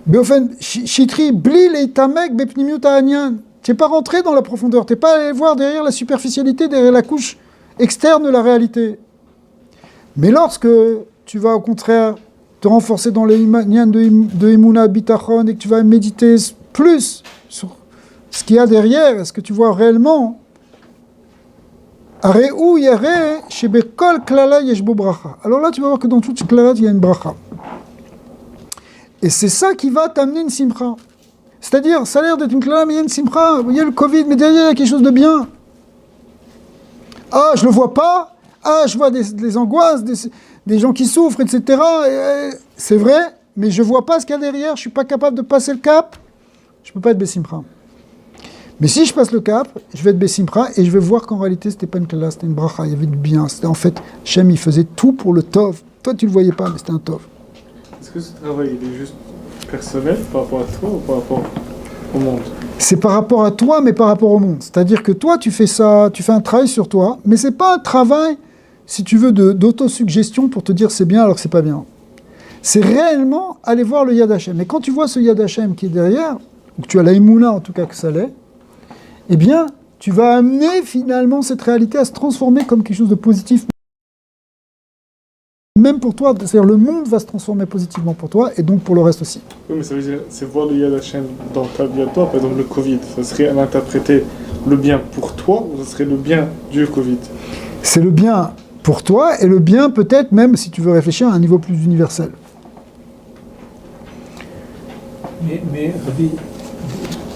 Beofen Chitri, blil et tamek bepnimiut ha'anyan, t'es pas rentré dans la profondeur, t'es pas allé voir derrière la superficialité, derrière la couche externe de la réalité. Mais lorsque tu vas au contraire te renforcer dans les nians de Emouna Bitachon et que tu vas méditer plus sur ce qu'il y a derrière, est-ce que tu vois réellement alors là tu vas voir que dans toute klala il y a une bracha. Et c'est ça qui va t'amener une simcha. C'est-à-dire, ça a l'air d'être une klala, mais il y a une simcha, il y a le Covid, mais derrière il y a quelque chose de bien. Ah, je le vois pas, ah, je vois des angoisses, des gens qui souffrent, etc. C'est vrai, mais je ne vois pas ce qu'il y a derrière, je ne suis pas capable de passer le cap, je ne peux pas être Bessimcha. Mais si je passe le cap, je vais être Bessimcha et je vais voir qu'en réalité, ce n'était pas une klala, c'était une bracha, il y avait du bien. C'était en fait, Shem, il faisait tout pour le tov. Toi, tu ne le voyais pas, mais c'était un tov. Est-ce que ce travail, il est juste personnel par rapport à toi ou par rapport au monde? C'est par rapport à toi, mais par rapport au monde. C'est-à-dire que toi, tu fais ça, tu fais un travail sur toi, mais ce n'est pas un travail, si tu veux, d'autosuggestion pour te dire c'est bien alors que c'est pas bien. C'est réellement aller voir le Yad Hashem. Et quand tu vois ce Yad Hashem qui est derrière, ou que tu as la Emouna en tout cas que ça l'est, eh bien, tu vas amener finalement cette réalité à se transformer comme quelque chose de positif. Même pour toi, c'est-à-dire le monde va se transformer positivement pour toi et donc pour le reste aussi. Oui, mais ça veut dire, c'est voir le Yad Hashem dans ta vie à toi, par exemple le Covid, ça serait à interpréter le bien pour toi ou ça serait le bien du Covid? C'est le bien pour toi et le bien peut-être même, si tu veux réfléchir, à un niveau plus universel. Mais Rabbi,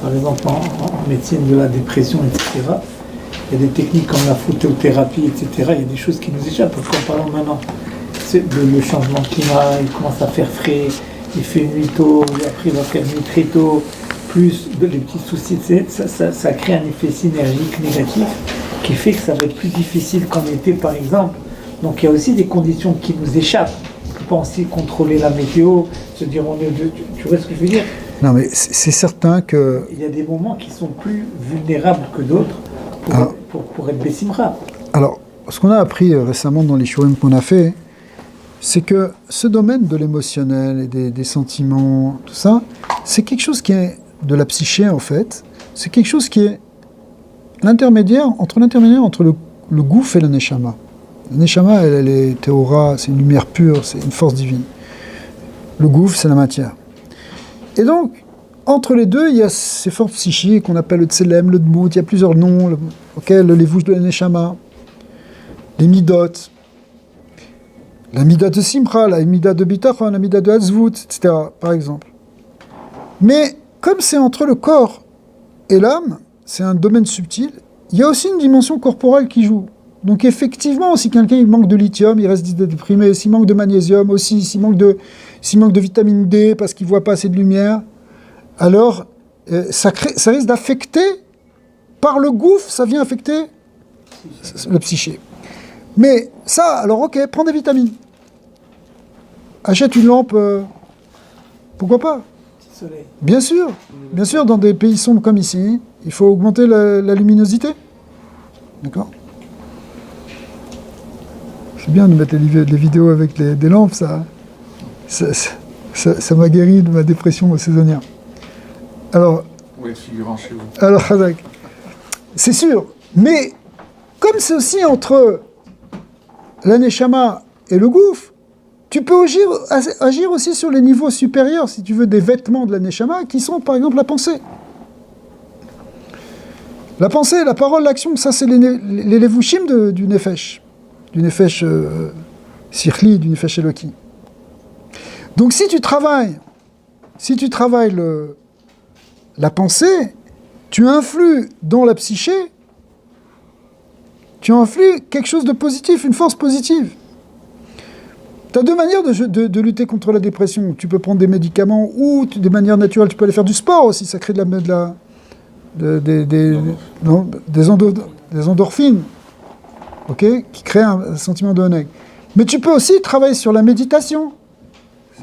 par exemple en médecine de la dépression, etc., il y a des techniques comme la photothérapie, etc., il y a des choses qui nous échappent. Parce qu'en parlant maintenant, c'est le changement de climat, il commence à faire frais, il fait nuit tôt, et après il va faire nuit très tôt, plus les petits soucis, ça crée un effet synergique négatif qui fait que ça va être plus difficile qu'en été par exemple. Donc il y a aussi des conditions qui nous échappent. Penser contrôler la météo, se dire on est deux, tu vois ce que je veux dire? Non mais c'est certain que... Il y a des moments qui sont plus vulnérables que d'autres pour être Bessimra. Alors, ce qu'on a appris récemment dans les shurim qu'on a fait, c'est que ce domaine de l'émotionnel et des sentiments, tout ça, c'est quelque chose qui est de la psyché en fait, c'est quelque chose qui est l'intermédiaire entre le gouff et le neshama. Le neshama, elle est théora, c'est une lumière pure, c'est une force divine. Le gouff, c'est la matière. Et donc, entre les deux, il y a ces forces psychiques qu'on appelle le tselem, le dmout, il y a plusieurs noms, les vouches de la neshama, les midot, la mida de simcha, la mida de bitachon, la mida de hazvut, etc., par exemple. Mais comme c'est entre le corps et l'âme, c'est un domaine subtil, il y a aussi une dimension corporelle qui joue. Donc effectivement, si quelqu'un il manque de lithium, il reste déprimé. S'il manque de magnésium aussi, s'il manque de vitamine D parce qu'il ne voit pas assez de lumière, alors ça risque d'affecter, par le gouffre, ça vient affecter le psyché. Mais ça, alors ok, prends des vitamines. Achète une lampe, pourquoi pas? Petit soleil. Bien sûr, dans des pays sombres comme ici, il faut augmenter la luminosité. D'accord? C'est bien de mettre des vidéos avec des lampes, ça m'a guéri de ma dépression saisonnière. Alors, Oui, figurant chez vous. alors, c'est sûr, mais comme c'est aussi entre la neshama et le gouffre, tu peux agir aussi sur les niveaux supérieurs, si tu veux, des vêtements de la neshama, qui sont par exemple la pensée. La pensée, la parole, l'action, ça c'est les levushim du nefesh sikhli, du nefesh eloki. Donc si tu travailles la pensée, tu influes dans la psyché, tu influes quelque chose de positif, une force positive. Tu as deux manières de lutter contre la dépression. Tu peux prendre des médicaments ou des manières naturelles, tu peux aller faire du sport aussi, ça crée des endorphines, ok, qui créent un sentiment de honeg. Mais tu peux aussi travailler sur la méditation,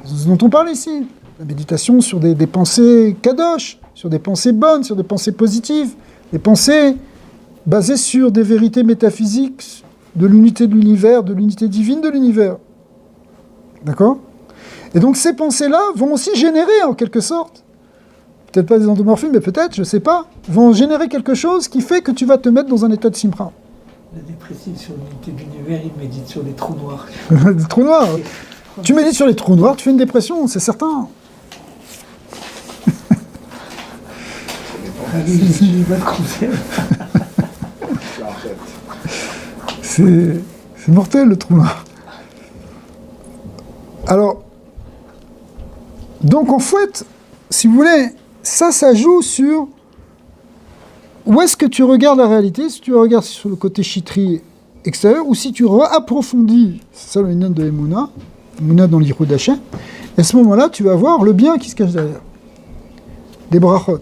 c'est ce dont on parle ici. La méditation sur des pensées kadosh, sur des pensées bonnes, sur des pensées positives, des pensées basées sur des vérités métaphysiques de l'unité de l'univers, de l'unité divine de l'univers. D'accord? Et donc ces pensées-là vont aussi générer, en quelque sorte, peut-être pas des endomorphines, mais peut-être, je sais pas, vont générer quelque chose qui fait que tu vas te mettre dans un état de simra. Le dépressif sur l'unité de l'univers, il médite sur les trous noirs. Des trous noirs. Tu médites sur les trous noirs, tu fais une dépression, c'est certain. C'est mortel le trou noir. Alors, donc en fait, si vous voulez, ça joue sur où est-ce que tu regardes la réalité, si tu regardes sur le côté chitri extérieur, ou si tu approfondis, c'est ça le Inyan de Emouna dans l'Iroud Hachem, et à ce moment-là, tu vas voir le bien qui se cache derrière. Des brachot.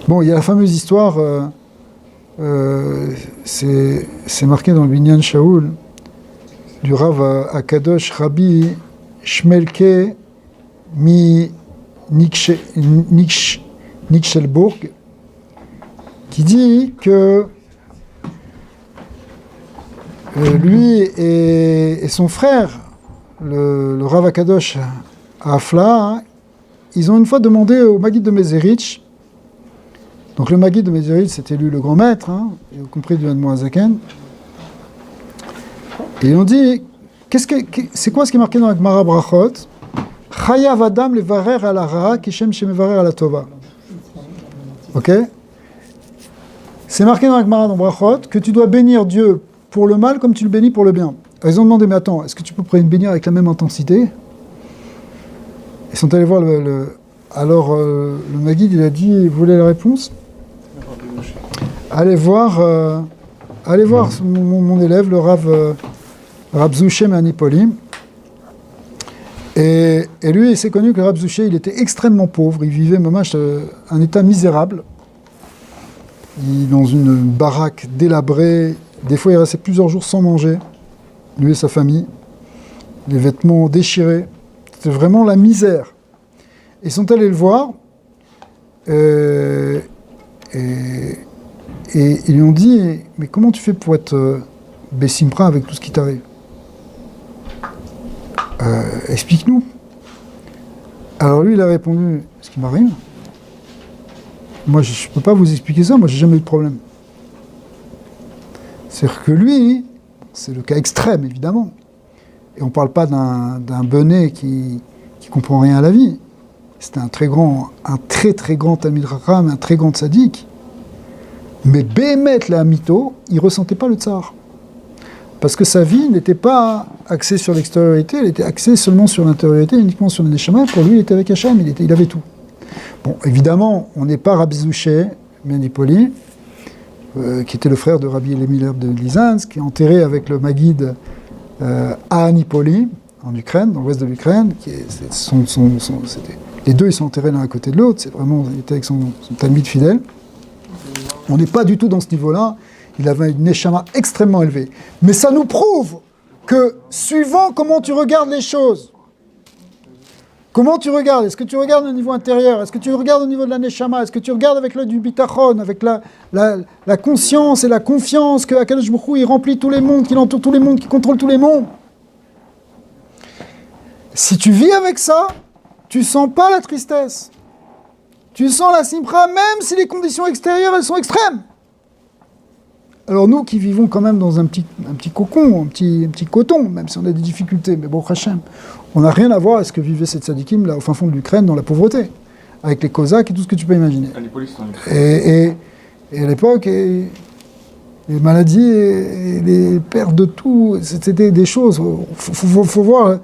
Bon, il y a la fameuse histoire, c'est marqué dans le Binyan Shaul, du Rav Akadosh Rabbi Shmelke mi Nikshelburg, qui dit que lui et son frère, le Rav Akadosh Afla, ils ont une fois demandé au Maguid de Mezerich. Donc le Maguid de Mezerich, c'était lui le grand maître, hein, y compris du Admor Hazaken. Et ils ont dit, c'est quoi ce qui est marqué dans la Gemara Brachot? Chayav Adam levarer ala ra'a kishem shemevarer ala tova. Ok? C'est marqué dans la Gemara dans Brachot que tu dois bénir Dieu pour le mal comme tu le bénis pour le bien. Alors, ils ont demandé, mais attends, est-ce que tu peux bénir avec la même intensité? Ils sont allés voir Alors le Maguid, il a dit, vous voulez la réponse? Allez voir mon élève, le Rav Zouché Manipoli. Et lui, il s'est connu que le Rav Zouché, il était extrêmement pauvre, il vivait un état misérable. Dans une baraque délabrée, des fois il restait plusieurs jours sans manger, lui et sa famille, les vêtements déchirés, c'était vraiment la misère. Ils sont allés le voir, et ils lui ont dit, mais comment tu fais pour être Bessimra avec tout ce qui t'arrive? Explique-nous. Alors lui, il a répondu, ce qui m'arrive, moi je ne peux pas vous expliquer ça, moi j'ai jamais eu de problème. C'est-à-dire que lui, c'est le cas extrême évidemment, et on ne parle pas d'un benet qui comprend rien à la vie. C'était un très très grand Talmid Chacham, un très grand tzaddik. Mais Béhémet la Hamito, il ne ressentait pas le tsar. Parce que sa vie n'était pas axée sur l'extériorité, elle était axée seulement sur l'intériorité, uniquement sur le neshama. Pour lui, il était avec Hachem, il avait tout. Bon, évidemment, on n'est pas Rabbi Zouché Manipoli, qui était le frère de Rabbi Eliezer de Lizansk, qui est enterré avec le Maguid à Anipoli, en Ukraine, dans l'ouest de l'Ukraine, c'était Les deux, ils sont enterrés l'un à côté de l'autre. C'est vraiment, il était avec son talmide fidèle. On n'est pas du tout dans ce niveau-là. Il avait une neshama extrêmement élevée. Mais ça nous prouve que, suivant comment tu regardes les choses, comment tu regardes, est-ce que tu regardes au niveau intérieur, est-ce que tu regardes au niveau de la neshama, est-ce que tu regardes avec l'œil du bitachon, avec la conscience et la confiance que Akadosh Baruch Hu, il remplit tous les mondes, qu'il entoure tous les mondes, qu'il contrôle tous les mondes. Si tu vis avec ça, tu sens pas la tristesse. Tu sens la simcha, même si les conditions extérieures, elles sont extrêmes. Alors nous qui vivons quand même dans un petit cocon, un petit coton, même si on a des difficultés, mais bon, Hachem, on n'a rien à voir avec ce que vivaient ces tzadikim là au fin fond de l'Ukraine, dans la pauvreté, avec les Cosaques et tout ce que tu peux imaginer. Et à l'époque, les maladies et les pertes de tout, c'était des choses. Faut voir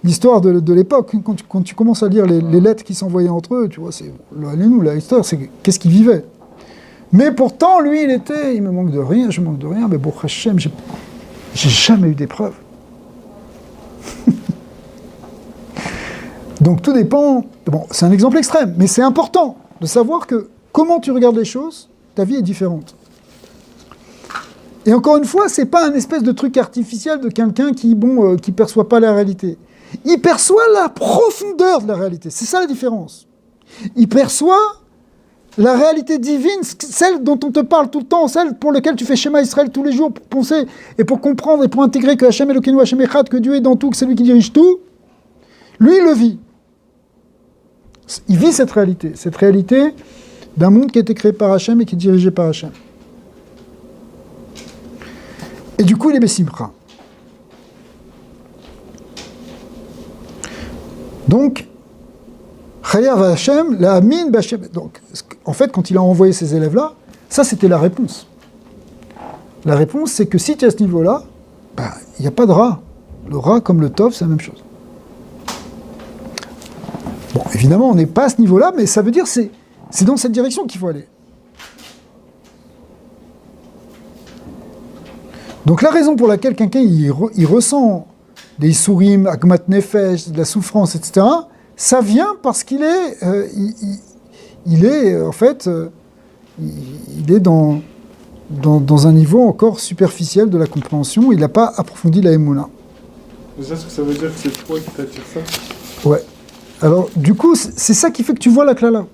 l'histoire de l'époque. Quand tu commences à lire les lettres qui s'envoyaient entre eux, tu vois, c'est l'histoire, c'est qu'est-ce qu'ils vivaient. Mais pourtant, lui, il me manque de rien, je manque de rien, mais bon, Hachem, j'ai jamais eu d'épreuve. Donc tout dépend, bon, c'est un exemple extrême, mais c'est important de savoir que comment tu regardes les choses, ta vie est différente. Et encore une fois, c'est pas un espèce de truc artificiel de quelqu'un qui perçoit pas la réalité. Il perçoit la profondeur de la réalité, c'est ça la différence. Il perçoit la réalité divine, celle dont on te parle tout le temps, celle pour laquelle tu fais Shema Israël tous les jours pour penser et pour comprendre et pour intégrer que Hachem Elokeinu, Hachem Echad, que Dieu est dans tout, que c'est lui qui dirige tout, lui il le vit. Il vit cette réalité d'un monde qui a été créé par Hachem et qui est dirigé par Hachem. Et du coup il est Bessimcha. Donc, Chayav Hashem, la Amin B'Hashem. Donc, en fait, quand il a envoyé ces élèves-là, ça c'était la réponse. La réponse, c'est que si tu es à ce niveau-là, il n'y a pas de Ra. Le Ra, comme le Tov, c'est la même chose. Bon, évidemment, on n'est pas à ce niveau-là, mais ça veut dire que c'est dans cette direction qu'il faut aller. Donc, la raison pour laquelle quelqu'un il ressent des Isurim, Akmat Nefesh, de la souffrance, etc., ça vient parce qu'il est, il est dans un niveau encore superficiel de la compréhension. Il n'a pas approfondi la Emouna. Déjà, est-ce que ça veut dire que c'est toi qui t'attire ça? Ouais. Alors, du coup, c'est ça qui fait que tu vois la klala.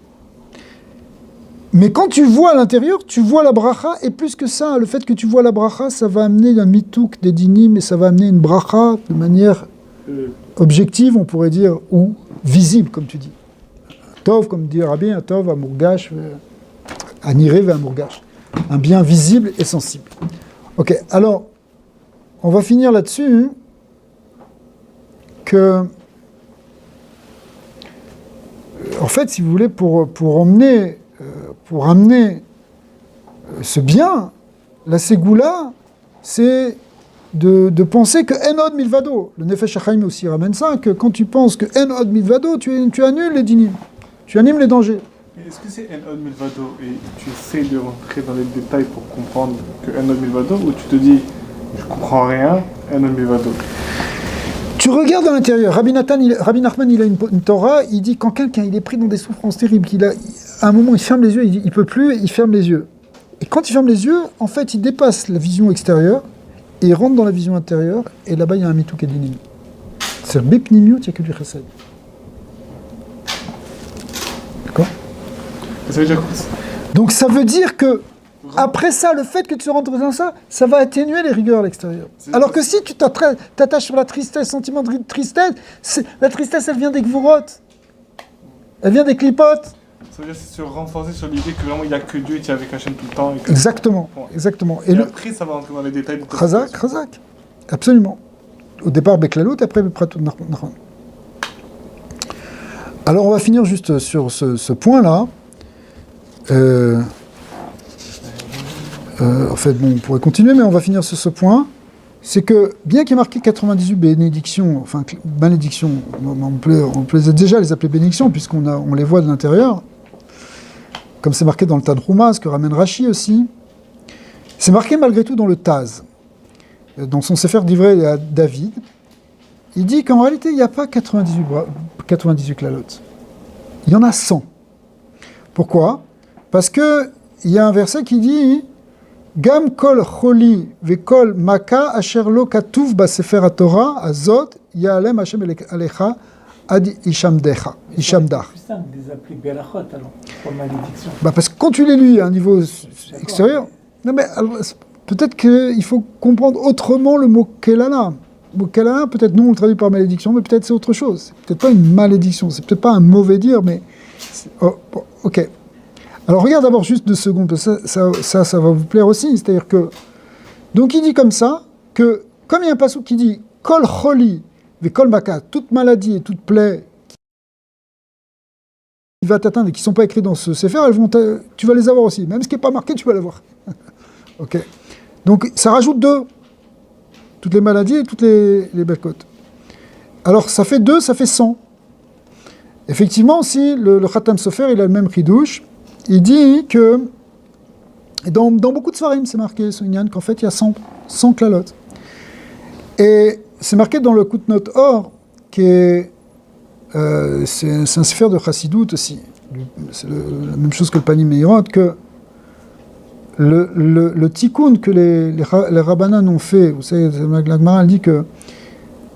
Mais quand tu vois à l'intérieur, tu vois la bracha, et plus que ça, le fait que tu vois la bracha, ça va amener un mitouk des dinim, et ça va amener une bracha de manière objective, on pourrait dire, ou visible, comme tu dis. Tov, comme dit Rabbi, un tov, un mourgash, un iré, un mourgash. Un bien visible et sensible. Ok, alors, on va finir là-dessus, que, en fait, si vous voulez, pour amener ce bien, la ségoula, c'est de penser que Enod Milvado, le Nefesh HaChaim aussi ramène ça, que quand tu penses que Enod Milvado, tu annules les dinim, tu animes les dangers. Est-ce que c'est Enod Milvado et tu essaies de rentrer dans les détails pour comprendre que Enod Milvado, ou tu te dis, je comprends rien, Enod Milvado? Tu regardes à l'intérieur. Rabbi Nachman, il a une Torah, il dit quand quelqu'un il est pris dans des souffrances terribles, à un moment il ferme les yeux, il peut plus, il ferme les yeux. Et quand il ferme les yeux, en fait il dépasse la vision extérieure, et il rentre dans la vision intérieure, et là-bas il y a un mitouk et dinim. C'est-à-dire bepnimiut, il n'y a que du chesed. D'accord? Ça veut dire quoi? Donc ça veut dire que après ça, le fait que tu rentres dans ça, ça va atténuer les rigueurs à l'extérieur. Alors que si tu t'attaches sur la tristesse, sentiment de tristesse, la tristesse, elle vient des gvurot. Elle vient des clipotes. Ça veut dire que c'est se renforcer sur l'idée que vraiment il n'y a que Dieu et tu es avec Hachem tout le temps. Exactement, Ouais. exactement. Et après, ça va rentrer dans les détails de ta Khazak, absolument. Au départ, Beklalout, après Bepratout Nachon. Alors, on va finir juste sur ce point-là. En fait, bon, on pourrait continuer, mais on va finir sur ce point. C'est que, bien qu'il y ait marqué 98 bénédictions, enfin, bénédictions, on peut déjà les appeler bénédictions, puisqu'on les voit de l'intérieur, comme c'est marqué dans le Tanhuma, ce que ramène Rashi aussi, c'est marqué malgré tout dans le Taz, dans son Sefer d'Ivrei à David. Il dit qu'en réalité, il n'y a pas 98 klalot. Il y en a 100. Pourquoi? Parce qu'il y a un verset qui dit Gam kol choli vekol maka asher lo katuv basefer haTorah azot ya'alem Hashem alecha ad ishamdach. C'est plus simple de les appeler Berachot alors, pour malédiction. Parce que quand tu les lis à un niveau extérieur, non mais alors, peut-être qu'il faut comprendre autrement le mot kelala. Le mot kelala, peut-être nous on le traduit par malédiction, mais peut-être c'est autre chose. C'est peut-être pas une malédiction, c'est peut-être pas un mauvais dire, mais ok. Alors regarde d'abord juste 2 secondes, parce que ça va vous plaire aussi. C'est-à-dire que, donc il dit comme ça, que comme il y a un passage qui dit Kol choli ve kol maka, toute maladie et toute plaie qui va t'atteindre et qui ne sont pas écrits dans ce sefer, tu vas les avoir aussi. Même ce qui n'est pas marqué, tu vas l'avoir. Ok. Donc ça rajoute 2. Toutes les maladies et toutes les belles côtes. Alors ça fait 2, ça fait 100. Effectivement, si le Khatam Sofer, il a le même chidouche, il dit que, dans beaucoup de Sfarim, c'est marqué, Sounian, qu'en fait, il y a 100 klalotes. Et c'est marqué dans le Koutnot Or, c'est un sefer de Chassidut aussi. C'est la même chose que le Panim Meirot, que le tikkun que les rabbanan ont fait, vous savez, la Gemara dit que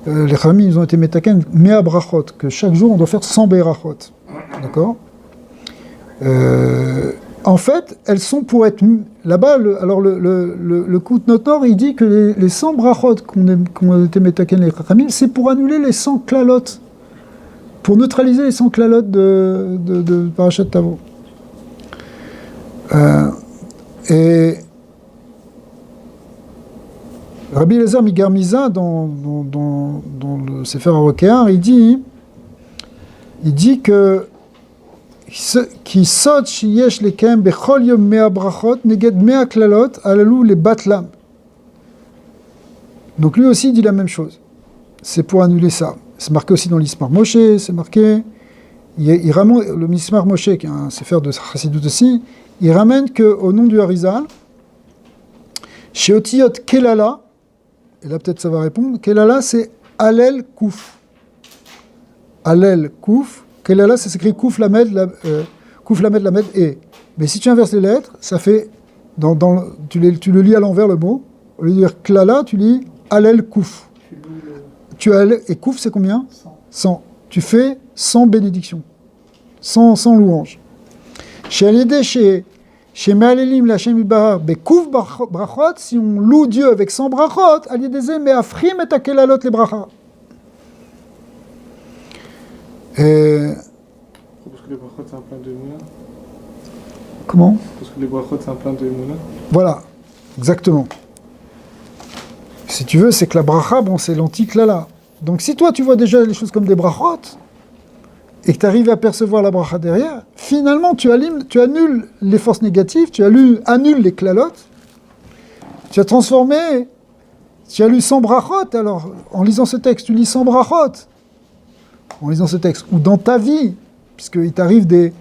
les Chachamim, ils ont été metaken, mea brachot, que chaque jour, on doit faire 100 berachot. D'accord? En fait, elles sont pour être... Là-bas, le Koutnot Or, il dit que les 100 brachot qu'on a été metaken les Chachamim, c'est pour annuler les 100 klalot, pour neutraliser les 100 klalot de Parashat Tavo. Et Rabbi Eliezer Migarmiza, dans le Sefer HaRokear, il dit que qui sot sheyesh lekem bechol yom mea brachot neged mea klalot alalou le batlam. Donc lui aussi dit la même chose. C'est pour annuler ça. C'est marqué aussi dans l'Ismar Moshe, c'est marqué. Il ramène le Mismar Moshe, qui est un Sefer de Chassidut aussi, il ramène qu'au nom du Harizal, chez Otiyot Kelala, et là peut-être ça va répondre, Kelala c'est Alel Kouf. Alel Kouf, Kelala ça s'écrit Kouf Lamed Lamed E. Mais si tu inverses les lettres, ça fait, tu le lis à l'envers le mot, au lieu de dire Klala, tu lis Alel Kouf. Et Kouf c'est combien? 100. Tu fais 100 bénédictions, 100 louanges. Chez Me'alelim l'Hashem Yitbarach Bekouf brachot, si on loue Dieu avec 100 brachot, Alideze me'afrim et akelalot les brachot. Parce que les brachot c'est un plein de moulin. Comment? Parce que les brachot c'est un plein de moulin. Voilà, exactement. Si tu veux, c'est que la bracha, c'est l'anti-klala. Donc si toi tu vois déjà les choses comme des brachot, et que tu arrives à percevoir la bracha derrière, finalement tu annules les forces négatives, tu annules les klalotes, tu as transformé, tu as lu 100 brachot, alors en lisant ce texte, tu lis 100 brachot, en lisant ce texte, ou dans ta vie, puisqu'il t'arrive des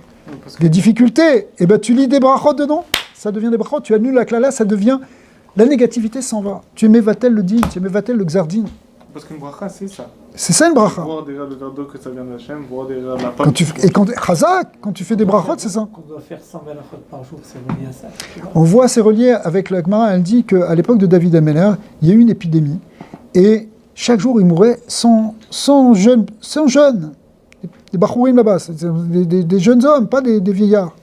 difficultés, et ben tu lis des brachot dedans, ça devient des brachot, tu annules la klala, ça devient, la négativité s'en va. Tu aimais Vatel le din, tu aimais Vatel le xardin. Parce qu'une bracha, c'est ça. C'est ça une bracha. Voir déjà le verre d'eau que ça vient d'Hachem, voir déjà la quand tu fais des brachot, c'est ça. Qu'on doit faire 100 berachot par jour, c'est relié à ça. On voit, c'est relié avec la Gemara, elle dit qu'à l'époque de David Ameller, il y a eu une épidémie, et chaque jour il mourait 100 jeunes, des bachourim là-bas, des jeunes hommes, pas des vieillards.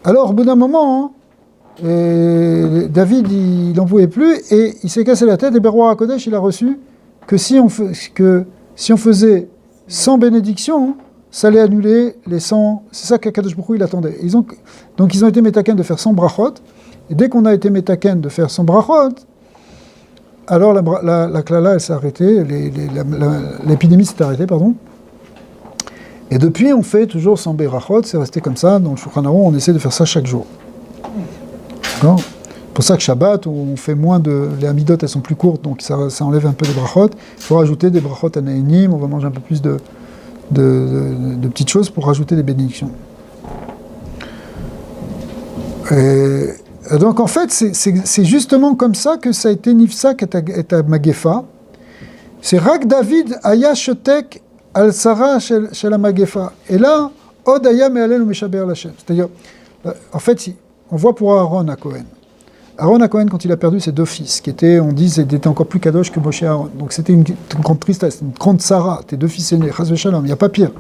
Alors au bout d'un moment, David il n'en pouvait plus, et il s'est cassé la tête, et Berroi HaKodesh il a reçu que si on faisait 100 bénédictions, ça allait annuler les 100... C'est ça qu'Akadosh Baruch Hu il attendait. Donc ils ont été métaken de faire 100 brachot, et dès qu'on a été métaken de faire 100 brachot, alors la klala elle s'est arrêtée, l'épidémie s'est arrêtée, pardon. Et depuis on fait toujours 100 brachot, c'est resté comme ça, dans le Shulchan Aruch on essaie de faire ça chaque jour. D'accord ? C'est pour ça que Shabbat, on fait moins les amidot, elles sont plus courtes, donc ça enlève un peu de brachot. Il faut rajouter des brachot à Naïnim, on va manger un peu plus de petites choses pour rajouter des bénédictions. Et donc en fait, c'est justement comme ça que ça a été Nifsak et à Magefa. C'est Rak David Aya Shotek al Sarah shel Magefa. Et là, Od Aya Me'alel Meshaber Lashem. C'est-à-dire, en fait, on voit pour Aaron à Cohen. Aaron à Cohen, quand il a perdu ses 2 fils, qui étaient, on dit, étaient encore plus kadosh que Moshe et Aaron. Donc c'était une grande tristesse, une grande Sarah, tes 2 fils aînés, Chas v'Shalom, il n'y a pas pire.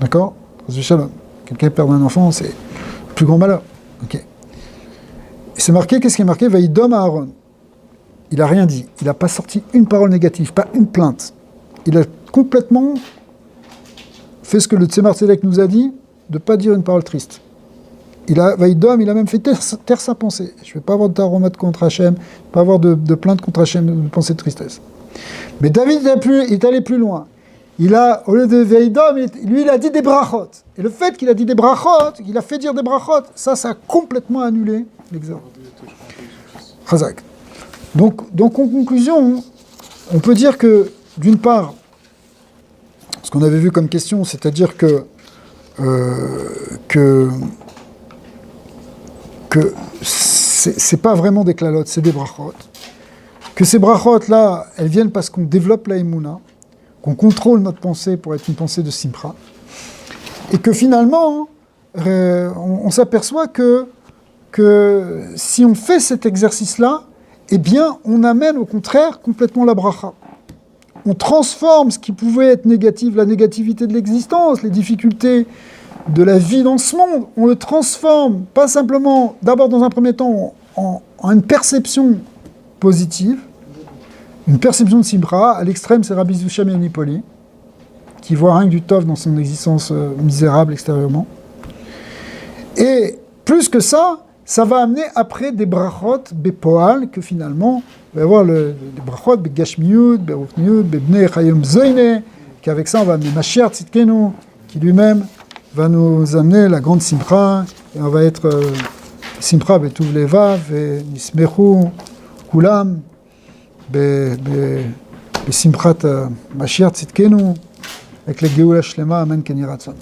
D'accord? Chas v'Shalom. Quelqu'un perd un enfant, c'est le plus grand malheur. Ok. Et c'est marqué, qu'est-ce qui est marqué? Vaïdom à Aaron. Il n'a rien dit. Il n'a pas sorti une parole négative, pas une plainte. Il a complètement fait ce que le Tzemar Tzedek nous a dit, de ne pas dire une parole triste. Vaïdom, il a même fait taire sa pensée. Je ne vais pas avoir de taromate contre Hachem, pas avoir de plainte contre Hachem, de pensée de tristesse. Mais David, il est allé plus loin. Au lieu de Vaïdom, lui, il a dit des brachot. Et le fait qu'il a dit des brachot, qu'il a fait dire des brachot, ça a complètement annulé l'exode. Chazak. Donc, en conclusion, on peut dire que, d'une part, ce qu'on avait vu comme question, c'est-à-dire que c'est pas vraiment des klalotes, c'est des brachot. Que ces brachot-là, elles viennent parce qu'on développe la émouna, qu'on contrôle notre pensée pour être une pensée de simcha, et que finalement, on s'aperçoit que si on fait cet exercice-là, eh bien, on amène au contraire complètement la bracha. On transforme ce qui pouvait être négatif, la négativité de l'existence, les difficultés de la vie dans ce monde, on le transforme, pas simplement, d'abord dans un premier temps, en une perception positive, une perception de Simra. À l'extrême, c'est Rabbi Zusha Menipoli, qui voit rien que du tov dans son existence misérable extérieurement. Et plus que ça va amener après des brachot bepoal, que finalement, on va avoir des brachot begashmiut, berufniut, bebnei chayom zoine, qu'avec ça on va amener Mashiach Tzidkenu, qui lui-même va nous amener la grande Simcha, et on va être Simcha betuv levav, et nismechu kulam, besimchat Mashiach Tzidkenu, avec la Geoula Shlema, Amen Ken Yiratzon.